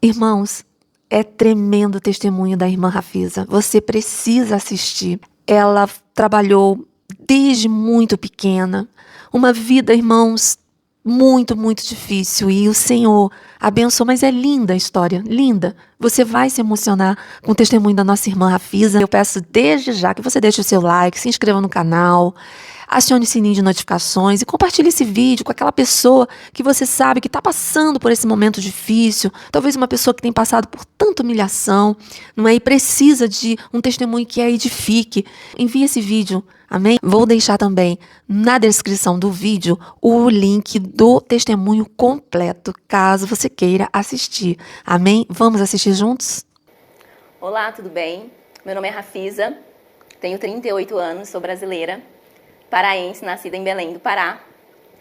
Irmãos, é tremendo o testemunho da irmã Rafisa. Você precisa assistir. Ela trabalhou desde muito pequena. Uma vida, irmãos, muito, muito difícil. E o Senhor abençoou. Mas é linda a história, linda. Você vai se emocionar com o testemunho da nossa irmã Rafisa. Eu peço desde já que você deixe o seu like, se inscreva no canal, acione o sininho de notificações e compartilhe esse vídeo com aquela pessoa que você sabe que está passando por esse momento difícil. Talvez uma pessoa que tem passado por tanta humilhação, não é? E precisa de um testemunho que a edifique. Envie esse vídeo, amém? Vou deixar também na descrição do vídeo o link do testemunho completo, caso você queira assistir. Amém? Vamos assistir juntos? Olá, tudo bem? Meu nome é Rafisa, tenho 38 anos, sou brasileira, paraense, nascida em Belém do Pará.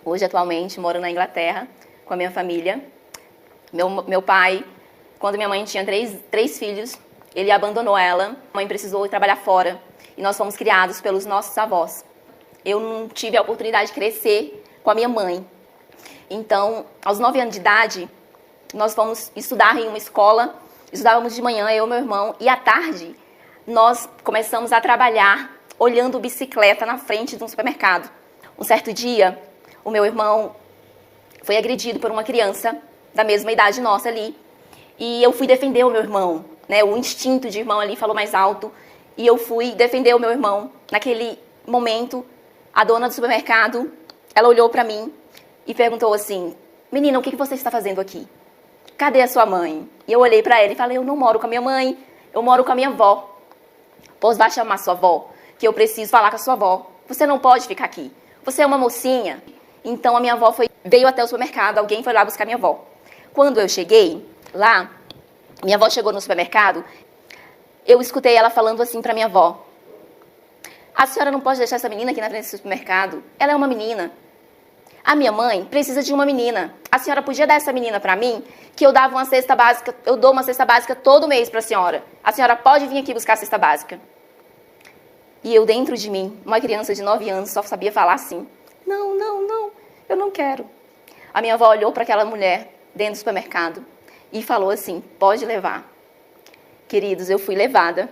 Hoje, atualmente, moro na Inglaterra com a minha família. Meu pai, quando minha mãe tinha três filhos, ele abandonou ela. A mãe precisou ir trabalhar fora e nós fomos criados pelos nossos avós. Eu não tive a oportunidade de crescer com a minha mãe. Então, aos 9 anos de idade, nós fomos estudar em uma escola. Estudávamos de manhã, eu e meu irmão, e à tarde nós começamos a trabalhar olhando bicicleta na frente de um supermercado. Um certo dia, o meu irmão foi agredido por uma criança da mesma idade nossa ali, e eu fui defender o meu irmão, né? O instinto de irmão ali falou mais alto, e eu fui defender o meu irmão. Naquele momento, a dona do supermercado, ela olhou para mim e perguntou assim: menina, o que você está fazendo aqui? Cadê a sua mãe? E eu olhei para ela e falei: eu não moro com a minha mãe, eu moro com a minha avó. Pois vai chamar sua avó, que eu preciso falar com a sua avó. Você não pode ficar aqui. Você é uma mocinha. Então a minha avó veio até o supermercado, alguém foi lá buscar minha avó. Quando eu cheguei lá, minha avó chegou no supermercado, eu escutei ela falando assim para minha avó: a senhora não pode deixar essa menina aqui na frente do supermercado. Ela é uma menina. A minha mãe precisa de uma menina. A senhora podia dar essa menina para mim, que eu dava uma cesta básica, eu dou uma cesta básica todo mês para a senhora. A senhora pode vir aqui buscar a cesta básica. E eu, dentro de mim, uma criança de 9 anos, só sabia falar assim: não, não, não, eu não quero. A minha avó olhou para aquela mulher dentro do supermercado e falou assim: pode levar. Queridos, eu fui levada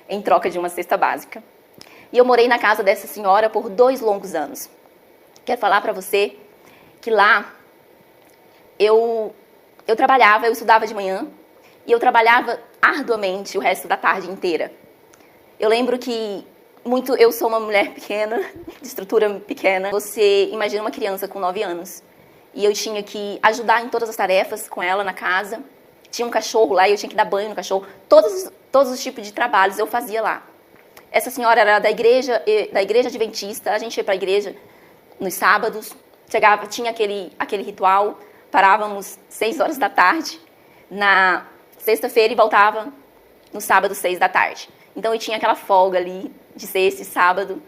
em troca de uma cesta básica. E eu morei na casa dessa senhora por 2 longos anos. Quero falar para você que lá eu trabalhava, eu estudava de manhã e eu trabalhava arduamente o resto da tarde inteira. Eu lembro que eu sou uma mulher pequena, de estrutura pequena. Você imagina uma criança com 9 anos. E eu tinha que ajudar em todas as tarefas com ela na casa. Tinha um cachorro lá e eu tinha que dar banho no cachorro. Todos os tipos de trabalhos eu fazia lá. Essa senhora era da igreja adventista. A gente ia para a igreja nos sábados. Tinha aquele ritual. Parávamos 6 horas da tarde na sexta-feira e voltava no sábado 6 da tarde. Então eu tinha aquela folga ali de ser esse sábado,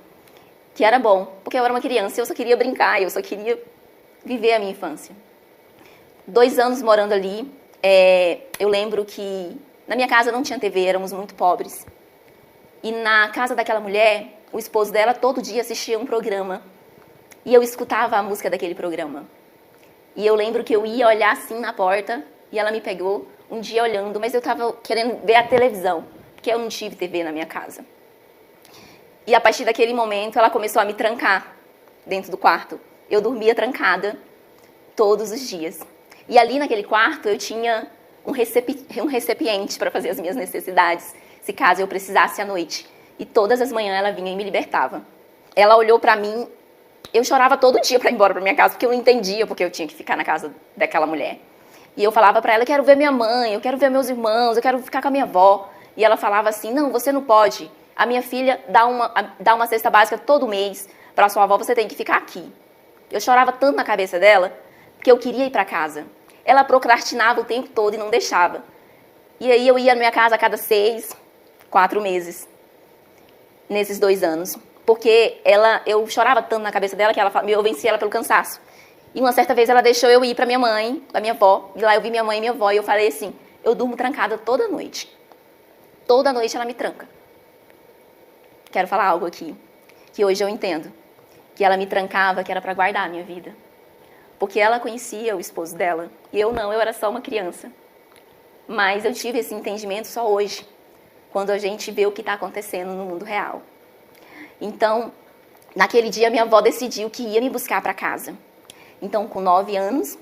que era bom, porque eu era uma criança e eu só queria brincar, eu só queria viver a minha infância. 2 anos morando ali, eu lembro que na minha casa não tinha TV, éramos muito pobres. E na casa daquela mulher, o esposo dela todo dia assistia um programa. E eu escutava a música daquele programa. E eu lembro que eu ia olhar assim na porta e ela me pegou um dia olhando, mas eu estava querendo ver a televisão, porque eu não tive TV na minha casa. E a partir daquele momento, ela começou a me trancar dentro do quarto. Eu dormia trancada todos os dias. E ali naquele quarto, eu tinha um recipiente para fazer as minhas necessidades, se caso eu precisasse à noite. E todas as manhãs ela vinha e me libertava. Ela olhou para mim, eu chorava todo dia para ir embora para minha casa, porque eu não entendia porque eu tinha que ficar na casa daquela mulher. E eu falava para ela: eu quero ver minha mãe, eu quero ver meus irmãos, eu quero ficar com a minha avó. E ela falava assim: não, você não pode. A minha filha dá uma cesta básica todo mês para sua avó, você tem que ficar aqui. Eu chorava tanto na cabeça dela, porque eu queria ir para casa. Ela procrastinava o tempo todo e não deixava. E aí eu ia na minha casa a cada 6, 4 meses, nesses 2 anos. Porque eu chorava tanto na cabeça dela que eu vencia ela pelo cansaço. E uma certa vez ela deixou eu ir para minha mãe, a minha avó, e lá eu vi minha mãe e minha avó, e eu falei assim: eu durmo trancada toda noite. Toda noite ela me tranca. Quero falar algo aqui, que hoje eu entendo. Que ela me trancava, que era para guardar a minha vida. Porque ela conhecia o esposo dela, e eu não, eu era só uma criança. Mas eu tive esse entendimento só hoje, quando a gente vê o que está acontecendo no mundo real. Então, naquele dia, minha avó decidiu que ia me buscar para casa. Então, com 9 anos,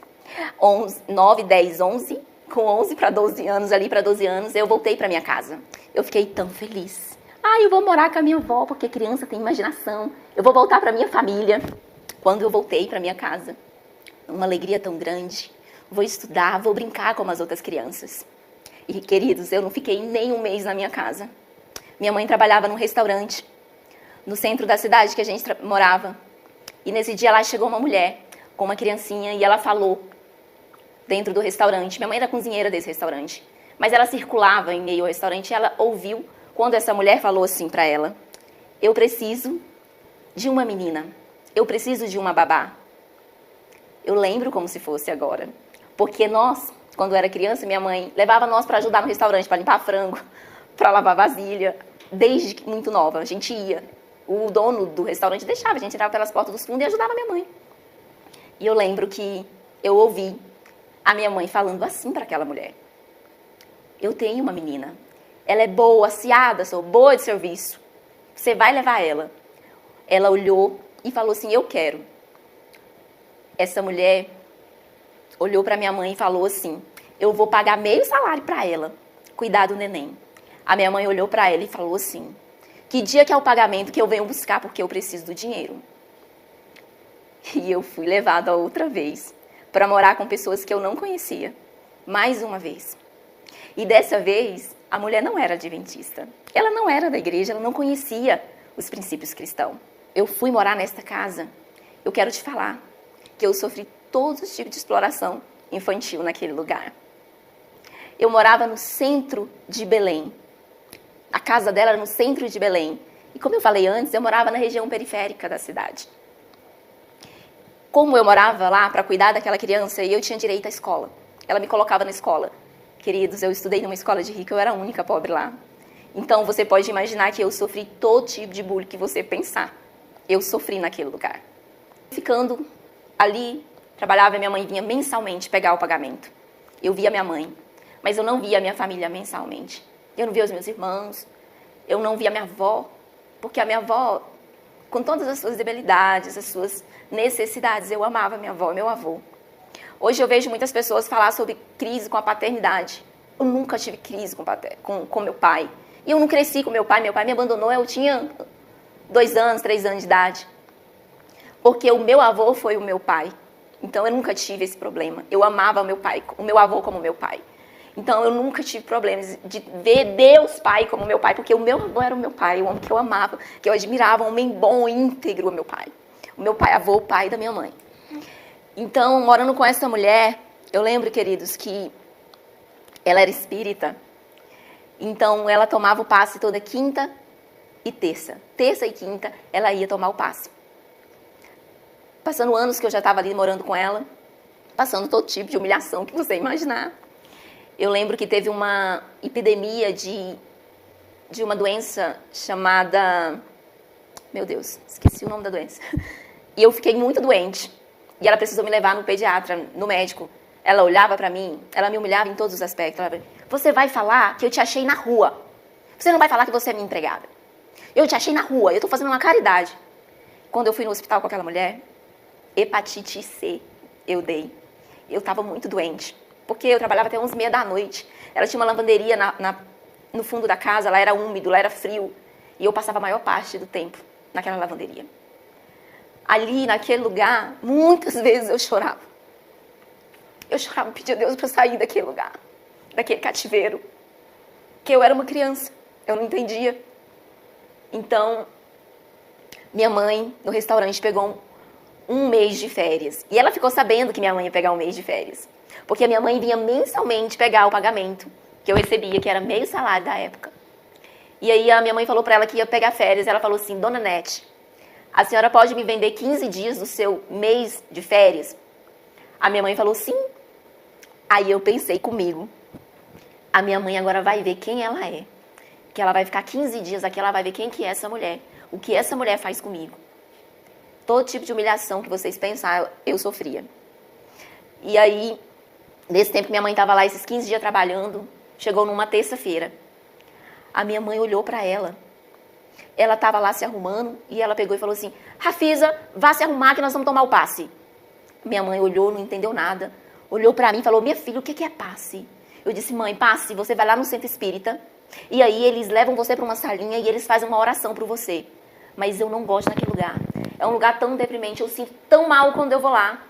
9, 10, 11, com 11 para 12 anos, ali para 12 anos, eu voltei para minha casa. Eu fiquei tão feliz. Eu vou morar com a minha avó, porque criança tem imaginação. Eu vou voltar para minha família. Quando eu voltei para minha casa, uma alegria tão grande. Vou estudar, vou brincar como as outras crianças. E, queridos, eu não fiquei nem um mês na minha casa. Minha mãe trabalhava num restaurante, no centro da cidade que a gente morava. E nesse dia lá chegou uma mulher com uma criancinha e ela falou dentro do restaurante. Minha mãe era cozinheira desse restaurante. Mas ela circulava em meio ao restaurante e ela ouviu quando essa mulher falou assim para ela: eu preciso de uma menina. Eu preciso de uma babá. Eu lembro como se fosse agora. Porque nós, quando eu era criança, minha mãe levava nós para ajudar no restaurante, para limpar frango, para lavar vasilha. Desde muito nova, a gente ia. O dono do restaurante deixava, a gente entrava pelas portas dos fundos e ajudava a minha mãe. E eu lembro que eu ouvi a minha mãe falando assim para aquela mulher: eu tenho uma menina. Ela é boa, aciada, sou boa de serviço. Você vai levar ela. Ela olhou e falou assim: eu quero. Essa mulher olhou para minha mãe e falou assim: eu vou pagar meio salário para ela cuidar do neném. A minha mãe olhou para ela e falou assim: que dia que é o pagamento que eu venho buscar, porque eu preciso do dinheiro. E eu fui levada outra vez para morar com pessoas que eu não conhecia. Mais uma vez. E dessa vez, a mulher não era adventista. Ela não era da igreja, ela não conhecia os princípios cristãos. Eu fui morar nesta casa. Eu quero te falar que eu sofri todos os tipos de exploração infantil naquele lugar. Eu morava no centro de Belém. A casa dela era no centro de Belém. E como eu falei antes, eu morava na região periférica da cidade. Como eu morava lá para cuidar daquela criança, eu tinha direito à escola. Ela me colocava na escola. Queridos, eu estudei numa escola de rico, eu era a única pobre lá. Então, você pode imaginar que eu sofri todo tipo de bullying que você pensar. Eu sofri naquele lugar. Ficando ali, trabalhava e minha mãe vinha mensalmente pegar o pagamento. Eu via minha mãe, mas eu não via a minha família mensalmente. Eu não via os meus irmãos, eu não via a minha avó, porque a minha avó, com todas as suas debilidades, as suas necessidades, eu amava minha avó e meu avô. Hoje eu vejo muitas pessoas falar sobre crise com a paternidade. Eu nunca tive crise com meu pai. E eu não cresci com meu pai me abandonou, eu tinha 2 anos, 3 anos de idade. Porque o meu avô foi o meu pai. Então eu nunca tive esse problema. Eu amava o meu avô como meu pai. Então eu nunca tive problemas de ver Deus pai como meu pai, porque o meu avô era o meu pai, o homem que eu amava, que eu admirava, um homem bom, íntegro, o meu pai. O meu pai, avô, o pai da minha mãe. Então, morando com essa mulher, eu lembro, queridos, que ela era espírita. Então, ela tomava o passe toda quinta e terça. Terça e quinta, ela ia tomar o passe. Passando anos que eu já estava ali morando com ela, passando todo tipo de humilhação que você imaginar. Eu lembro que teve uma epidemia de uma doença chamada... Meu Deus, esqueci o nome da doença. E eu fiquei muito doente. E ela precisou me levar no pediatra, no médico. Ela olhava pra mim, ela me humilhava em todos os aspectos. Ela falava: você vai falar que eu te achei na rua. Você não vai falar que você é minha empregada. Eu te achei na rua, eu tô fazendo uma caridade. Quando eu fui no hospital com aquela mulher, hepatite C eu dei. Eu tava muito doente, porque eu trabalhava até 11h30 da noite. Ela tinha uma lavanderia no fundo da casa, lá era úmido, lá era frio. E eu passava a maior parte do tempo naquela lavanderia. Ali, naquele lugar, muitas vezes eu chorava. Eu chorava e pedia a Deus para sair daquele lugar, daquele cativeiro. Que eu era uma criança, eu não entendia. Então, minha mãe, no restaurante, pegou um mês de férias. E ela ficou sabendo que minha mãe ia pegar um mês de férias. Porque a minha mãe vinha mensalmente pegar o pagamento que eu recebia, que era meio salário da época. E aí a minha mãe falou para ela que ia pegar férias. Ela falou assim: Dona Nete, a senhora pode me vender 15 dias do seu mês de férias? A minha mãe falou sim. Aí eu pensei comigo: a minha mãe agora vai ver quem ela é. Que ela vai ficar 15 dias aqui, ela vai ver quem que é essa mulher. O que essa mulher faz comigo. Todo tipo de humilhação que vocês pensar, eu sofria. E aí, Nesse tempo que minha mãe estava lá, esses 15 dias trabalhando, chegou numa terça-feira. A minha mãe olhou para ela. Ela estava lá se arrumando e ela pegou e falou assim: Rafisa, vá se arrumar que nós vamos tomar o passe. Minha mãe olhou, não entendeu nada. Olhou para mim e falou: minha filha, o que é passe? Eu disse: mãe, passe, você vai lá no centro espírita e aí eles levam você para uma salinha e eles fazem uma oração por você. Mas eu não gosto daquele lugar. É um lugar tão deprimente, eu sinto tão mal quando eu vou lá.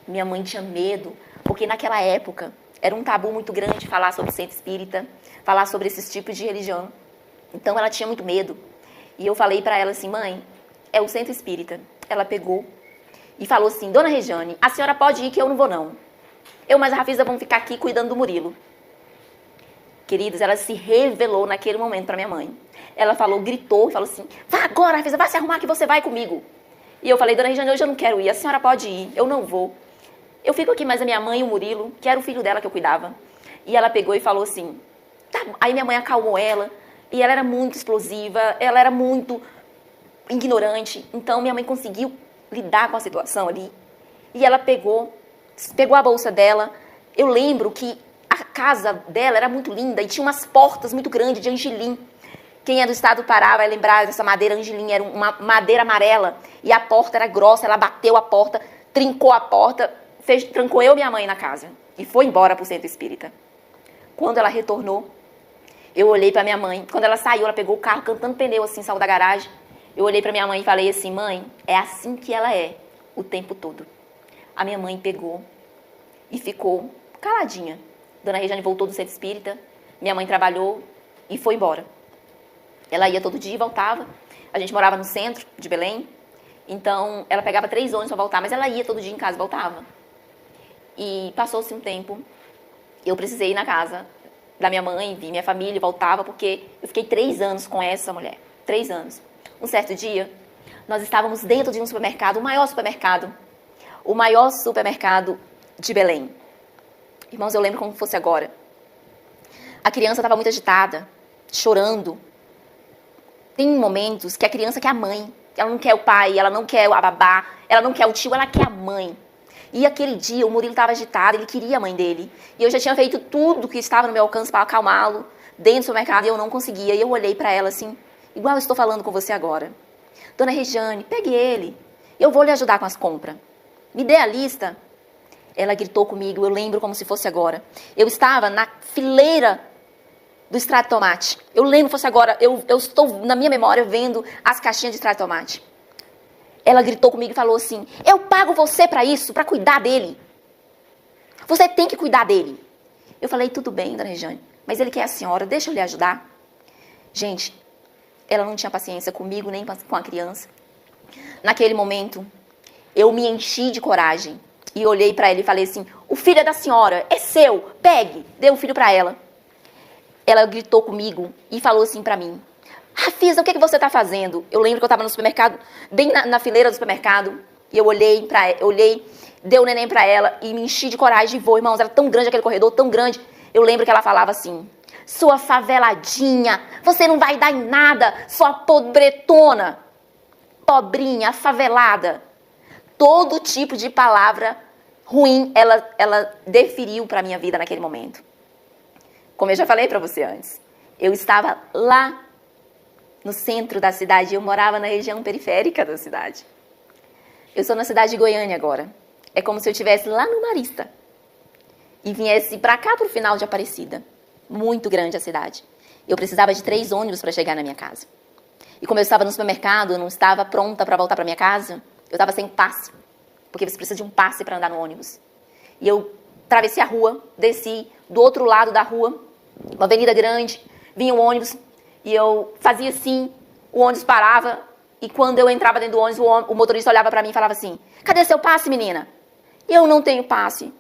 Minha mãe tinha medo, porque naquela época era um tabu muito grande falar sobre centro espírita, falar sobre esses tipos de religião. Então ela tinha muito medo. E eu falei para ela assim: mãe, é o centro espírita. Ela pegou e falou assim: dona Regiane, a senhora pode ir que eu não vou não. Eu mais a Rafisa vamos ficar aqui cuidando do Murilo. Queridos, ela se revelou naquele momento para minha mãe. Ela falou, gritou e falou assim: vá agora, Rafisa, vai se arrumar que você vai comigo. E eu falei: dona Regiane, hoje eu não quero ir, a senhora pode ir, eu não vou. Eu fico aqui, mas a minha mãe e o Murilo, que era o filho dela que eu cuidava. E ela pegou e falou assim, tá. Aí minha mãe acalmou ela, e ela era muito explosiva, ela era muito ignorante. Então minha mãe conseguiu lidar com a situação ali. E ela pegou a bolsa dela. Eu lembro que a casa dela era muito linda e tinha umas portas muito grandes de angelim. Quem é do estado do Pará vai lembrar dessa madeira angelim, era uma madeira amarela. E a porta era grossa, ela bateu a porta, trincou a porta, trancou eu e minha mãe na casa. E foi embora pro centro espírita. Quando ela retornou, eu olhei pra minha mãe. Quando ela saiu, ela pegou o carro cantando pneu assim, saiu da garagem. Eu olhei pra minha mãe e falei assim: mãe, é assim que ela é o tempo todo. A minha mãe pegou e ficou caladinha. Dona Regiane voltou do centro espírita, minha mãe trabalhou e foi embora. Ela ia todo dia e voltava. A gente morava no centro de Belém, então ela pegava 3 ônibus para voltar, mas ela ia todo dia em casa e voltava. E passou-se um tempo, eu precisei ir na casa da minha mãe, vi minha família, voltava, porque eu fiquei 3 anos com essa mulher. 3 anos. Um certo dia, nós estávamos dentro de um supermercado, o maior supermercado de Belém. Irmãos, eu lembro como fosse agora. A criança estava muito agitada, chorando. Tem momentos que a criança quer a mãe, ela não quer o pai, ela não quer a babá, ela não quer o tio, ela quer a mãe. E aquele dia o Murilo estava agitado, ele queria a mãe dele. E eu já tinha feito tudo que estava no meu alcance para acalmá-lo dentro do supermercado e eu não conseguia. E eu olhei para ela assim, igual eu estou falando com você agora. Dona Regiane, pegue ele, eu vou lhe ajudar com as compras. Me dê a lista. Ela gritou comigo, eu lembro como se fosse agora. Eu estava na fileira do extrato de tomate. Eu lembro como fosse agora, eu estou na minha memória vendo as caixinhas de extrato de tomate. Ela gritou comigo e falou assim: eu pago você para isso, para cuidar dele. Você tem que cuidar dele. Eu falei: tudo bem, dona Regiane, mas ele quer a senhora, deixa eu lhe ajudar. Gente, ela não tinha paciência comigo nem com a criança. Naquele momento, eu me enchi de coragem e olhei para ela e falei assim: o filho é da senhora, é seu, pegue. Dei o filho para ela. Ela gritou comigo e falou assim para mim: Rafisa, o que você está fazendo? Eu lembro que eu estava no supermercado, bem na fileira do supermercado, e eu olhei, dei o neném para ela e me enchi de coragem e vou, irmãos, era tão grande aquele corredor, tão grande. Eu lembro que ela falava assim: sua faveladinha, você não vai dar em nada, sua pobretona, pobrinha, favelada. Todo tipo de palavra ruim ela deferiu para a minha vida naquele momento. Como eu já falei para você antes, eu estava lá no centro da cidade, eu morava na região periférica da cidade. Eu sou na cidade de Goiânia agora. É como se eu estivesse lá no Marista e viesse para cá pro final de Aparecida. Muito grande a cidade. Eu precisava de 3 ônibus para chegar na minha casa. E como eu estava no supermercado, eu não estava pronta para voltar para minha casa, eu estava sem passe, porque você precisa de um passe para andar no ônibus. E eu atravessei a rua, desci do outro lado da rua, uma avenida grande, vinha um ônibus, e eu fazia assim, o ônibus parava, e quando eu entrava dentro do ônibus, o motorista olhava para mim e falava assim: cadê seu passe, menina? Eu não tenho passe.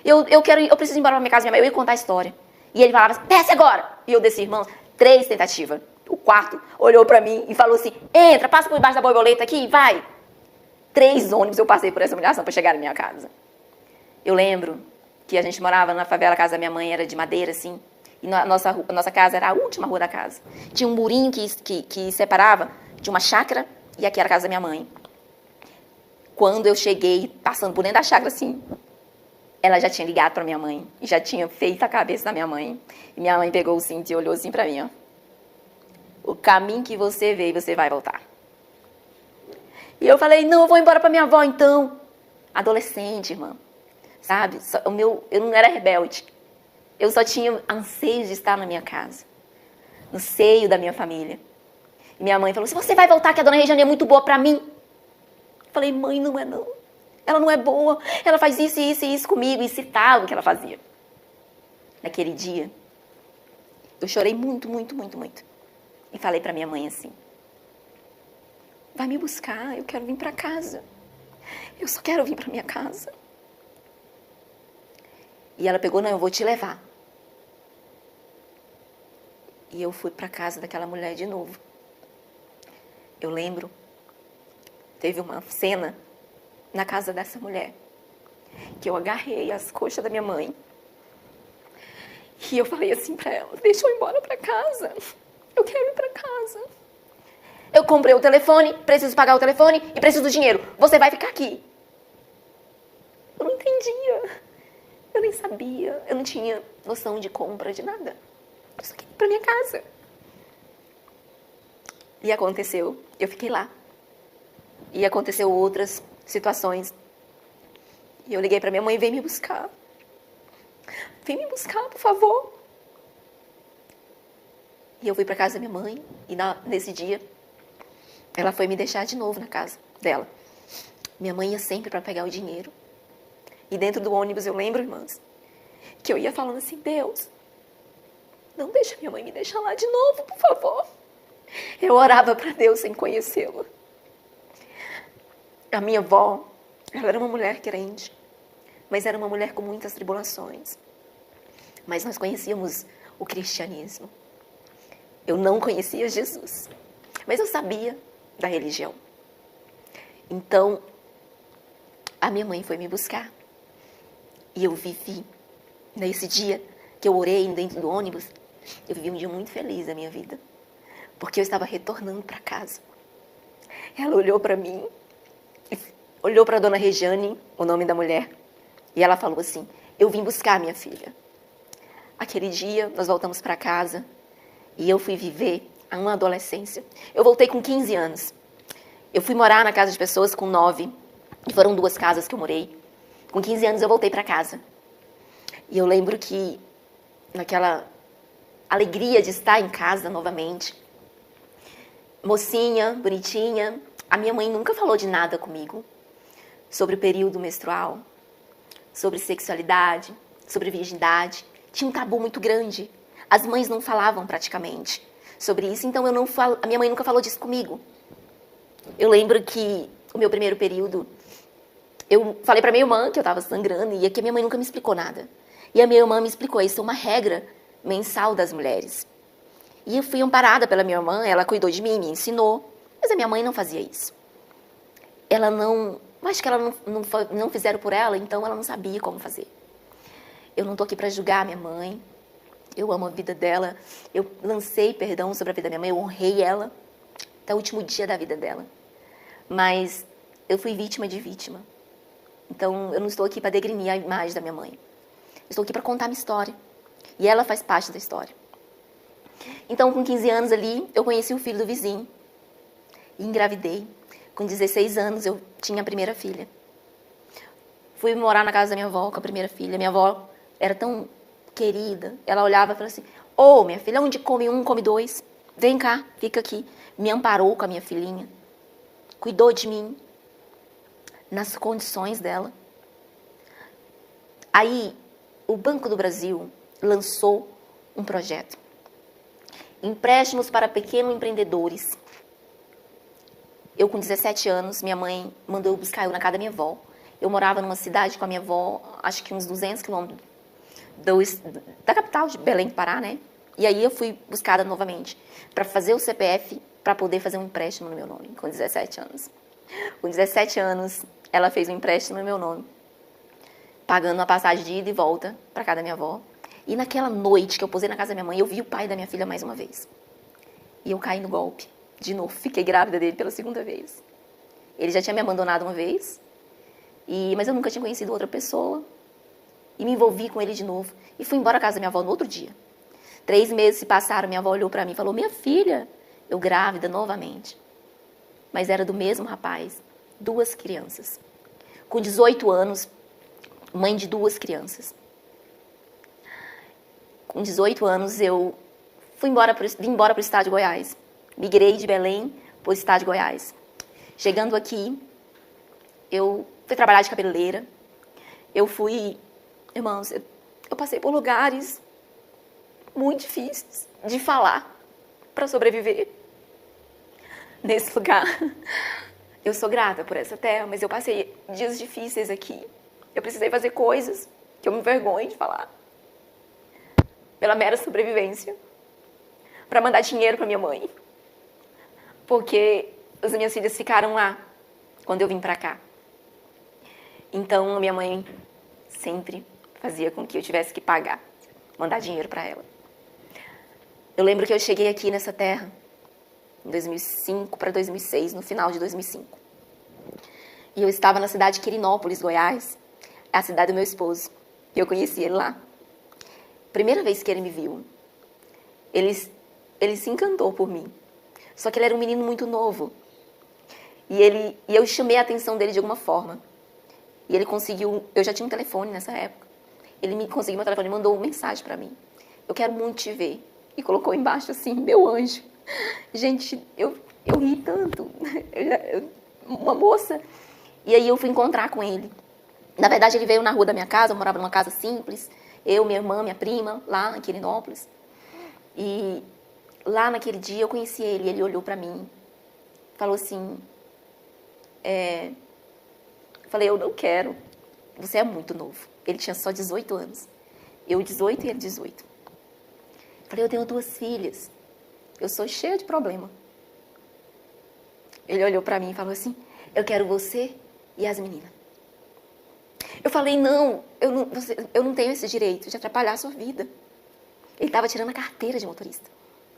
Eu preciso ir embora para minha casa, eu ia contar a história. E ele falava: desce agora! E eu desci, irmãos, 3 tentativas. O quarto olhou para mim e falou assim: entra, passa por debaixo da borboleta aqui, vai. 3 ônibus eu passei por essa humilhação para chegar na minha casa. Eu lembro que a gente morava na favela, a casa da minha mãe era de madeira, assim. E a nossa casa era a última rua da casa. Tinha um murinho que separava de uma chácara e aqui era a casa da minha mãe. Quando eu cheguei, passando por dentro da chácara, assim, ela já tinha ligado para minha mãe e já tinha feito a cabeça da minha mãe. E minha mãe pegou o cinto e olhou assim para mim, ó. O caminho que você veio, você vai voltar. E eu falei, não, eu vou embora para minha avó então. Adolescente, irmã. Sabe? Eu não era rebelde. Eu só tinha anseio de estar na minha casa. No seio da minha família. E minha mãe falou, se você vai voltar que a dona Regiane é muito boa para mim. Eu falei, mãe, não é não. Ela não é boa. Ela faz isso, isso e isso comigo. E citava o que ela fazia. Naquele dia, eu chorei muito, muito, muito, muito. E falei para minha mãe assim, vai me buscar, eu quero vir para casa. Eu só quero vir para minha casa. E ela pegou, não, eu vou te levar. E eu fui para casa daquela mulher de novo. Eu lembro, teve uma cena na casa dessa mulher, que eu agarrei as coxas da minha mãe. E eu falei assim para ela, deixa eu ir embora para casa. Eu quero ir para casa. Eu comprei o telefone, preciso pagar o telefone e preciso do dinheiro. Você vai ficar aqui. Eu não entendia. Eu nem sabia. Eu não tinha noção de compra, de nada. Eu só queria ir pra minha casa. E aconteceu. Eu fiquei lá. E aconteceu outras situações. E eu liguei pra minha mãe, vem me buscar. Vem me buscar, por favor. E eu fui pra casa da minha mãe. E nesse dia, ela foi me deixar de novo na casa dela. Minha mãe ia sempre para pegar o dinheiro. E dentro do ônibus eu lembro, irmãs, que eu ia falando assim, Deus, não deixa minha mãe me deixar lá de novo, por favor. Eu orava para Deus sem conhecê-la. A minha avó, ela era uma mulher crente, mas era uma mulher com muitas tribulações. Mas nós conhecíamos o cristianismo. Eu não conhecia Jesus, mas eu sabia da religião. Então, a minha mãe foi me buscar. E eu vivi, nesse dia que eu orei dentro do ônibus, eu vivi um dia muito feliz da minha vida. Porque eu estava retornando para casa. Ela olhou para mim, olhou para a dona Regiane, o nome da mulher, e ela falou assim, eu vim buscar minha filha. Aquele dia, nós voltamos para casa, e eu fui viver uma adolescência. Eu voltei com 15 anos. Eu fui morar na casa de pessoas com 9, e foram 2 casas que eu morei. Com 15 anos eu voltei para casa. E eu lembro que, naquela alegria de estar em casa novamente, mocinha, bonitinha, a minha mãe nunca falou de nada comigo. Sobre o período menstrual, sobre sexualidade, sobre virgindade. Tinha um tabu muito grande. As mães não falavam praticamente sobre isso, então a minha mãe nunca falou disso comigo. Eu lembro que o meu primeiro período, eu falei pra minha irmã que eu tava sangrando e que a minha mãe nunca me explicou nada. E a minha irmã me explicou, isso é uma regra mensal das mulheres. E eu fui amparada pela minha irmã, ela cuidou de mim, me ensinou, mas a minha mãe não fazia isso. Ela não, acho que ela não fizeram por ela, então ela não sabia como fazer. Eu não tô aqui pra julgar a minha mãe, eu amo a vida dela, eu lancei perdão sobre a vida da minha mãe, eu honrei ela até o último dia da vida dela. Mas eu fui vítima de vítima. Então, eu não estou aqui para degrinir a imagem da minha mãe. Eu estou aqui para contar a minha história. E ela faz parte da história. Então, com 15 anos ali, eu conheci o filho do vizinho. E engravidei. Com 16 anos, eu tinha a primeira filha. Fui morar na casa da minha avó com a primeira filha. Minha avó era tão querida. Ela olhava e falava assim, ô, minha filha, onde come um, come dois. Vem cá, fica aqui. Me amparou com a minha filhinha. Cuidou de mim. Nas condições dela. Aí, o Banco do Brasil lançou um projeto. Empréstimos para pequenos empreendedores. Eu, com 17 anos, minha mãe mandou eu buscar eu na casa da minha avó. Eu morava numa cidade com a minha avó, acho que uns 200 quilômetros da capital de Belém do Pará, né? E aí eu fui buscada novamente para fazer o CPF, para poder fazer um empréstimo no meu nome, com 17 anos. Com 17 anos, ela fez um empréstimo no meu nome, pagando uma passagem de ida e volta para casa da minha avó. E naquela noite que eu posei na casa da minha mãe, eu vi o pai da minha filha mais uma vez. E eu caí no golpe, de novo. Fiquei grávida dele pela segunda vez. Ele já tinha me abandonado uma vez, mas eu nunca tinha conhecido outra pessoa. e me envolvi com ele de novo. E fui embora à casa da minha avó no outro dia. 3 meses se passaram, minha avó olhou para mim e falou, minha filha, eu grávida novamente. Mas era do mesmo rapaz, 2 crianças. Com 18 anos, mãe de 2 crianças. Com 18 anos, eu vim embora para o estado de Goiás. Migrei de Belém para o estado de Goiás. Chegando aqui, eu fui trabalhar de cabeleireira. Irmãos, eu passei por lugares muito difíceis de falar para sobreviver. Nesse lugar, eu sou grata por essa terra, mas eu passei dias difíceis aqui. Eu precisei fazer coisas que eu me envergonho de falar. Pela mera sobrevivência. Para mandar dinheiro para minha mãe. Porque as minhas filhas ficaram lá quando eu vim para cá. Então, minha mãe sempre fazia com que eu tivesse que pagar, mandar dinheiro para ela. Eu lembro que eu cheguei aqui nessa terra em 2005 para 2006, no final de 2005. E eu estava na cidade de Quirinópolis, Goiás, a cidade do meu esposo. E eu conheci ele lá. Primeira vez que ele me viu, ele se encantou por mim. Só que ele era um menino muito novo. E eu chamei a atenção dele de alguma forma. E ele conseguiu... Eu já tinha um telefone nessa época. Ele me conseguiu meu telefone e mandou uma mensagem para mim. Eu quero muito te ver. E colocou embaixo assim, meu anjo. Gente, eu ri tanto. Uma moça. E aí eu fui encontrar com ele. Na verdade, ele veio na rua da minha casa. Eu morava numa casa simples. Eu, minha irmã, minha prima, lá em Quirinópolis. E lá naquele dia eu conheci ele. E ele olhou para mim. Falou assim... Falei, eu não quero. Você é muito novo. Ele tinha só 18 anos. Eu 18 e ele 18. Falei, eu tenho 2 filhas. Eu sou cheia de problema. Ele olhou pra mim e falou assim, eu quero você e as meninas. Eu falei, não, eu não tenho esse direito de atrapalhar a sua vida. Ele estava tirando a carteira de motorista.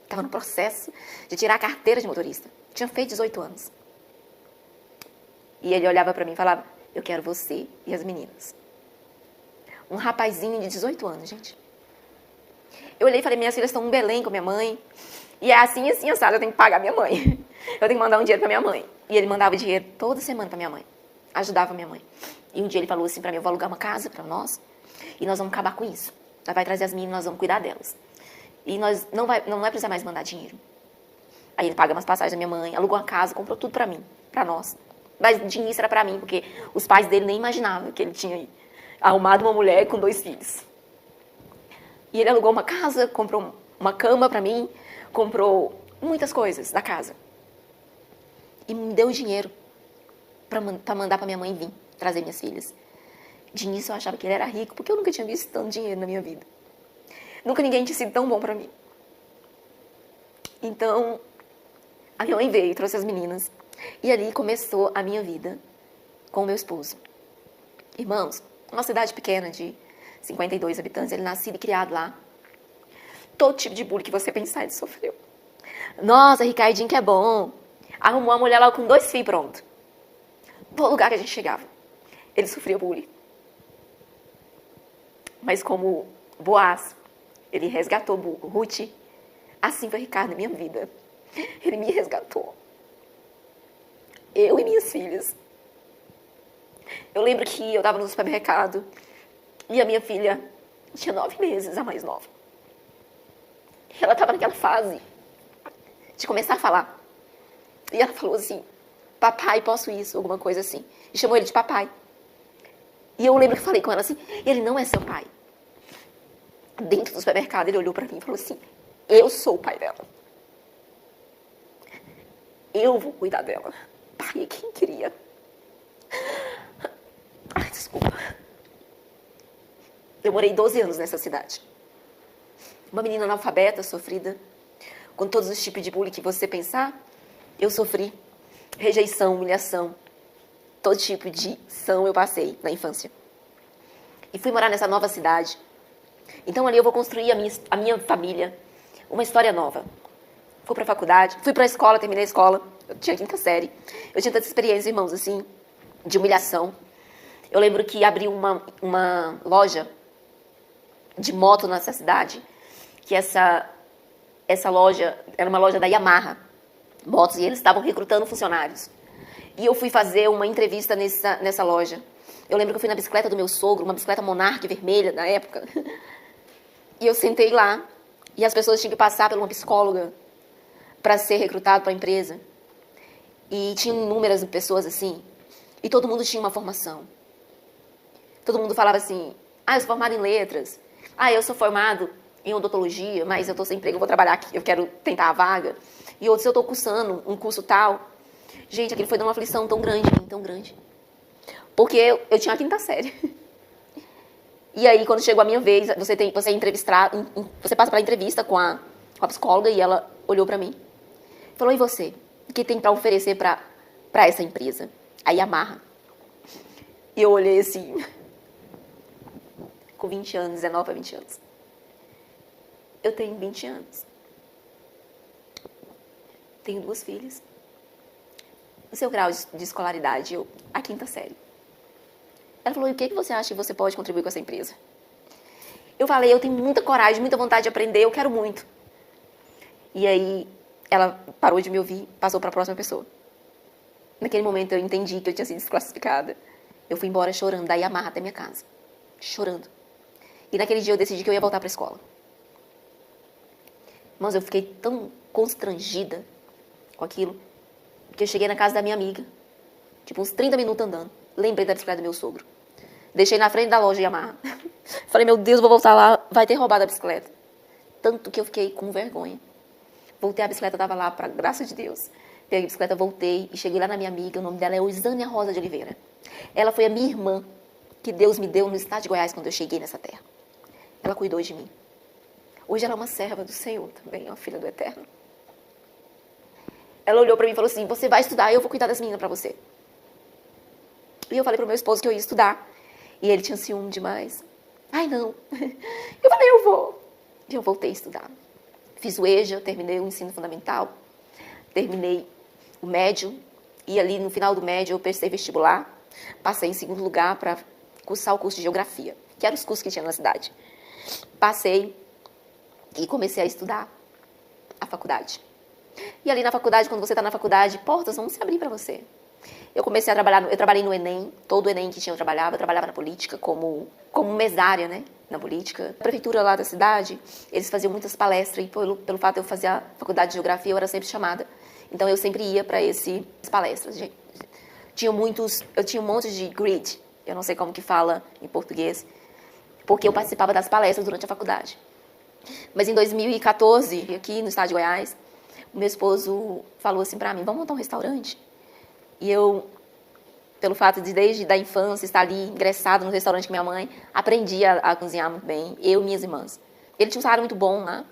Estava no processo de tirar a carteira de motorista. Tinha feito 18 anos. E ele olhava pra mim e falava, eu quero você e as meninas. Um rapazinho de 18 anos, gente. Eu olhei e falei, minhas filhas estão em Belém com minha mãe. E é assim, assado, eu tenho que pagar minha mãe. Eu tenho que mandar um dinheiro pra minha mãe. E ele mandava dinheiro toda semana pra minha mãe. Ajudava minha mãe. E um dia ele falou assim pra mim, eu vou alugar uma casa pra nós. E nós vamos acabar com isso. Nós vai trazer as meninas, nós vamos cuidar delas. E nós não vai precisar mais mandar dinheiro. Aí ele paga umas passagens da minha mãe, alugou uma casa, comprou tudo pra mim, pra nós. Mas de início era pra mim, porque os pais dele nem imaginavam que ele tinha arrumado uma mulher com 2 filhos. E ele alugou uma casa, comprou uma cama pra mim, comprou muitas coisas da casa. E me deu dinheiro pra mandar pra minha mãe vir trazer minhas filhas. De início eu achava que ele era rico, porque eu nunca tinha visto tanto dinheiro na minha vida. Nunca ninguém tinha sido tão bom pra mim. Então, a minha mãe veio e trouxe as meninas. E ali começou a minha vida com o meu esposo. Irmãos, uma cidade pequena de 52 habitantes, ele nascido e criado lá. Todo tipo de bullying que você pensar, ele sofreu. Nossa, Ricardinho que é bom. Arrumou uma mulher lá com 2 filhos, pronto. Todo lugar que a gente chegava, ele sofria bullying. Mas como Boaz, ele resgatou Ruth, assim foi Ricardo na minha vida. Ele me resgatou. Eu e minhas filhas. Eu lembro que eu estava no supermercado e a minha filha tinha 9 meses, a mais nova. Ela estava naquela fase de começar a falar. E ela falou assim, papai, posso isso? Alguma coisa assim. E chamou ele de papai. E eu lembro que falei com ela assim, ele não é seu pai. Dentro do supermercado, ele olhou pra mim e falou assim, eu sou o pai dela. Eu vou cuidar dela. Pai, quem queria? Ai, desculpa. Eu morei 12 anos nessa cidade. Uma menina analfabeta, sofrida, com todos os tipos de bullying que você pensar, eu sofri. Rejeição, humilhação, todo tipo de ação eu passei na infância. E fui morar nessa nova cidade. Então ali eu vou construir a minha família, uma história nova. Fui pra faculdade, fui pra escola, terminei a escola, eu tinha 5ª série. Eu tinha tanta experiência, irmãos, assim, de humilhação. Eu lembro que abri uma loja de moto nessa cidade, que essa loja era uma loja da Yamaha Motos, e eles estavam recrutando funcionários. E eu fui fazer uma entrevista nessa loja. Eu lembro que eu fui na bicicleta do meu sogro, uma bicicleta Monarch vermelha na época. E eu sentei lá, e as pessoas tinham que passar por uma psicóloga para ser recrutado para a empresa. E tinham inúmeras pessoas assim, e todo mundo tinha uma formação. Todo mundo falava assim, eu sou formado em letras, eu sou formado em odontologia, mas eu estou sem emprego, eu vou trabalhar aqui, eu quero tentar a vaga. E outros, eu estou cursando um curso tal. Gente, aquilo foi de uma aflição tão grande, tão grande. Porque eu tinha a 5ª série. E aí, quando chegou a minha vez, você passa pela entrevista com a psicóloga, e ela olhou pra mim. Falou, e você? O que tem pra oferecer pra essa empresa? A Yamaha. E eu olhei assim, com 20 anos, 19 a 20 anos. Eu tenho 20 anos. Tenho 2 filhas. O seu grau de escolaridade? Eu, a 5ª série. Ela falou, e o que você acha que você pode contribuir com essa empresa? Eu falei, eu tenho muita coragem, muita vontade de aprender, eu quero muito. E aí, ela parou de me ouvir, passou para a próxima pessoa. Naquele momento, eu entendi que eu tinha sido desclassificada. Eu fui embora chorando, da Yamaha até minha casa. Chorando. E naquele dia, eu decidi que eu ia voltar para a escola. Mas eu fiquei tão constrangida com aquilo, que eu cheguei na casa da minha amiga, tipo uns 30 minutos andando. Lembrei da bicicleta do meu sogro. Deixei na frente da loja Yamaha. Falei, meu Deus, vou voltar lá, vai ter roubado a bicicleta. Tanto que eu fiquei com vergonha. Voltei, a bicicleta estava lá, para graça de Deus. Peguei a bicicleta, voltei e cheguei lá na minha amiga, o nome dela é Oisânia Rosa de Oliveira. Ela foi a minha irmã, que Deus me deu no estado de Goiás quando eu cheguei nessa terra. Ela cuidou de mim. Hoje ela é uma serva do Senhor também, é uma filha do Eterno. Ela olhou para mim e falou assim, você vai estudar e eu vou cuidar das meninas para você. E eu falei pro meu esposo que eu ia estudar. E ele tinha ciúme demais. Ai, não. Eu falei, eu vou. E eu voltei a estudar. Fiz o EJA, terminei o ensino fundamental. Terminei o médio. E ali no final do médio eu prestei vestibular. Passei em 2º lugar para cursar o curso de geografia, que era os cursos que tinha na cidade. Passei e comecei a estudar a faculdade. E ali na faculdade, quando você está na faculdade, portas vão se abrir para você. Eu comecei a trabalhar, eu trabalhei no Enem, todo o Enem que tinha eu trabalhava na política como mesária, né, na política. A prefeitura lá da cidade, eles faziam muitas palestras, e pelo fato de eu fazer a faculdade de geografia, eu era sempre chamada. Então eu sempre ia para essas palestras. Eu tinha um monte de grid, eu não sei como que fala em português, porque eu participava das palestras durante a faculdade. Mas em 2014, aqui no estado de Goiás, o meu esposo falou assim para mim, vamos montar um restaurante? E eu, pelo fato de desde a infância estar ali ingressado no restaurante com minha mãe, aprendi a cozinhar muito bem, eu e minhas irmãs. Ele tinha um salário muito bom lá.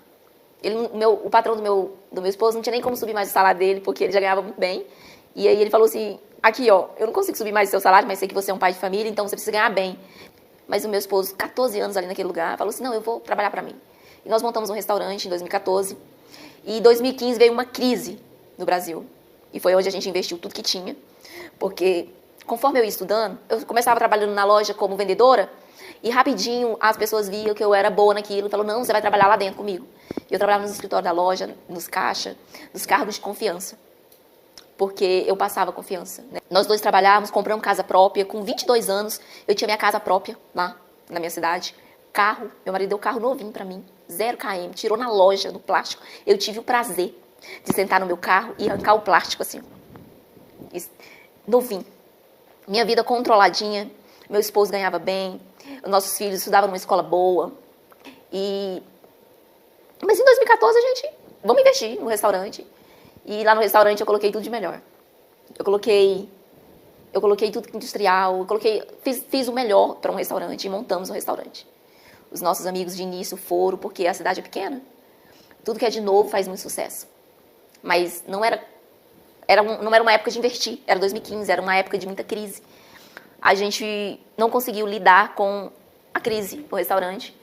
O patrão do meu esposo não tinha nem como subir mais o salário dele, porque ele já ganhava muito bem. E aí ele falou assim, aqui ó, eu não consigo subir mais o seu salário, mas sei que você é um pai de família, então você precisa ganhar bem. Mas o meu esposo, 14 anos ali naquele lugar, falou assim, não, eu vou trabalhar para mim. E nós montamos um restaurante em 2014. E em 2015 veio uma crise no Brasil. E foi onde a gente investiu tudo que tinha. Porque, conforme eu ia estudando, eu começava trabalhando na loja como vendedora. E rapidinho as pessoas viam que eu era boa naquilo. E falaram, não, você vai trabalhar lá dentro comigo. E eu trabalhava nos escritórios da loja, nos caixas, nos cargos de confiança. Porque eu passava confiança, né? Nós dois trabalhávamos, compramos casa própria. Com 22 anos, eu tinha minha casa própria lá na minha cidade. Carro, meu marido deu um carro novinho para mim. 0 km, tirou na loja, no plástico. Eu tive o prazer de sentar no meu carro e arrancar o plástico assim. Novinho. Minha vida controladinha. Meu esposo ganhava bem. Os nossos filhos estudavam numa escola boa. Mas em 2014 a gente... Vamos investir no restaurante. E lá no restaurante eu coloquei tudo de melhor. Eu coloquei tudo industrial. Fiz o melhor para um restaurante e montamos um restaurante. Os nossos amigos de início foram, porque a cidade é pequena. Tudo que é de novo faz muito sucesso. Mas não era uma época de investir. Era 2015, era uma época de muita crise. A gente não conseguiu lidar com a crise no restaurante.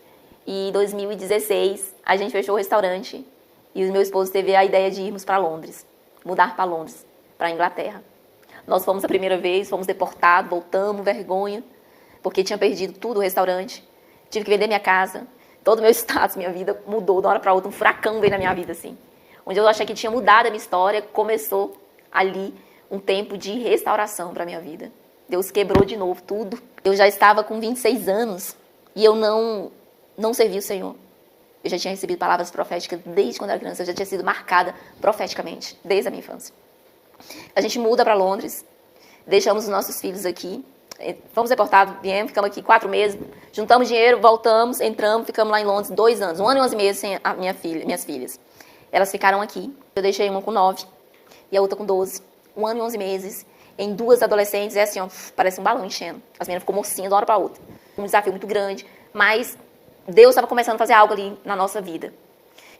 E em 2016, a gente fechou o restaurante. E o meu esposo teve a ideia de irmos para Londres. Mudar para Londres, para a Inglaterra. Nós fomos a primeira vez, fomos deportados, voltamos, vergonha. Porque tinha perdido tudo o restaurante. Tive que vender minha casa, todo o meu status, minha vida mudou de uma hora para outra, um furacão veio na minha vida, assim. Onde eu achei que tinha mudado a minha história, começou ali um tempo de restauração para minha vida. Deus quebrou de novo tudo. Eu já estava com 26 anos e eu não servia o Senhor. Eu já tinha recebido palavras proféticas desde quando eu era criança, eu já tinha sido marcada profeticamente, desde a minha infância. A gente muda para Londres, deixamos os nossos filhos aqui, fomos deportados, viemos, ficamos aqui 4 meses, juntamos dinheiro, voltamos, entramos, ficamos lá em Londres 2 anos, 1 ano e 11 meses sem a minhas filhas. Elas ficaram aqui, eu deixei uma com 9 e a outra com 12, 1 ano e 11 meses, em 2 adolescentes, é assim, ó, parece um balão enchendo. As meninas ficam mocinhas de uma hora para outra. Um desafio muito grande, mas Deus estava começando a fazer algo ali na nossa vida.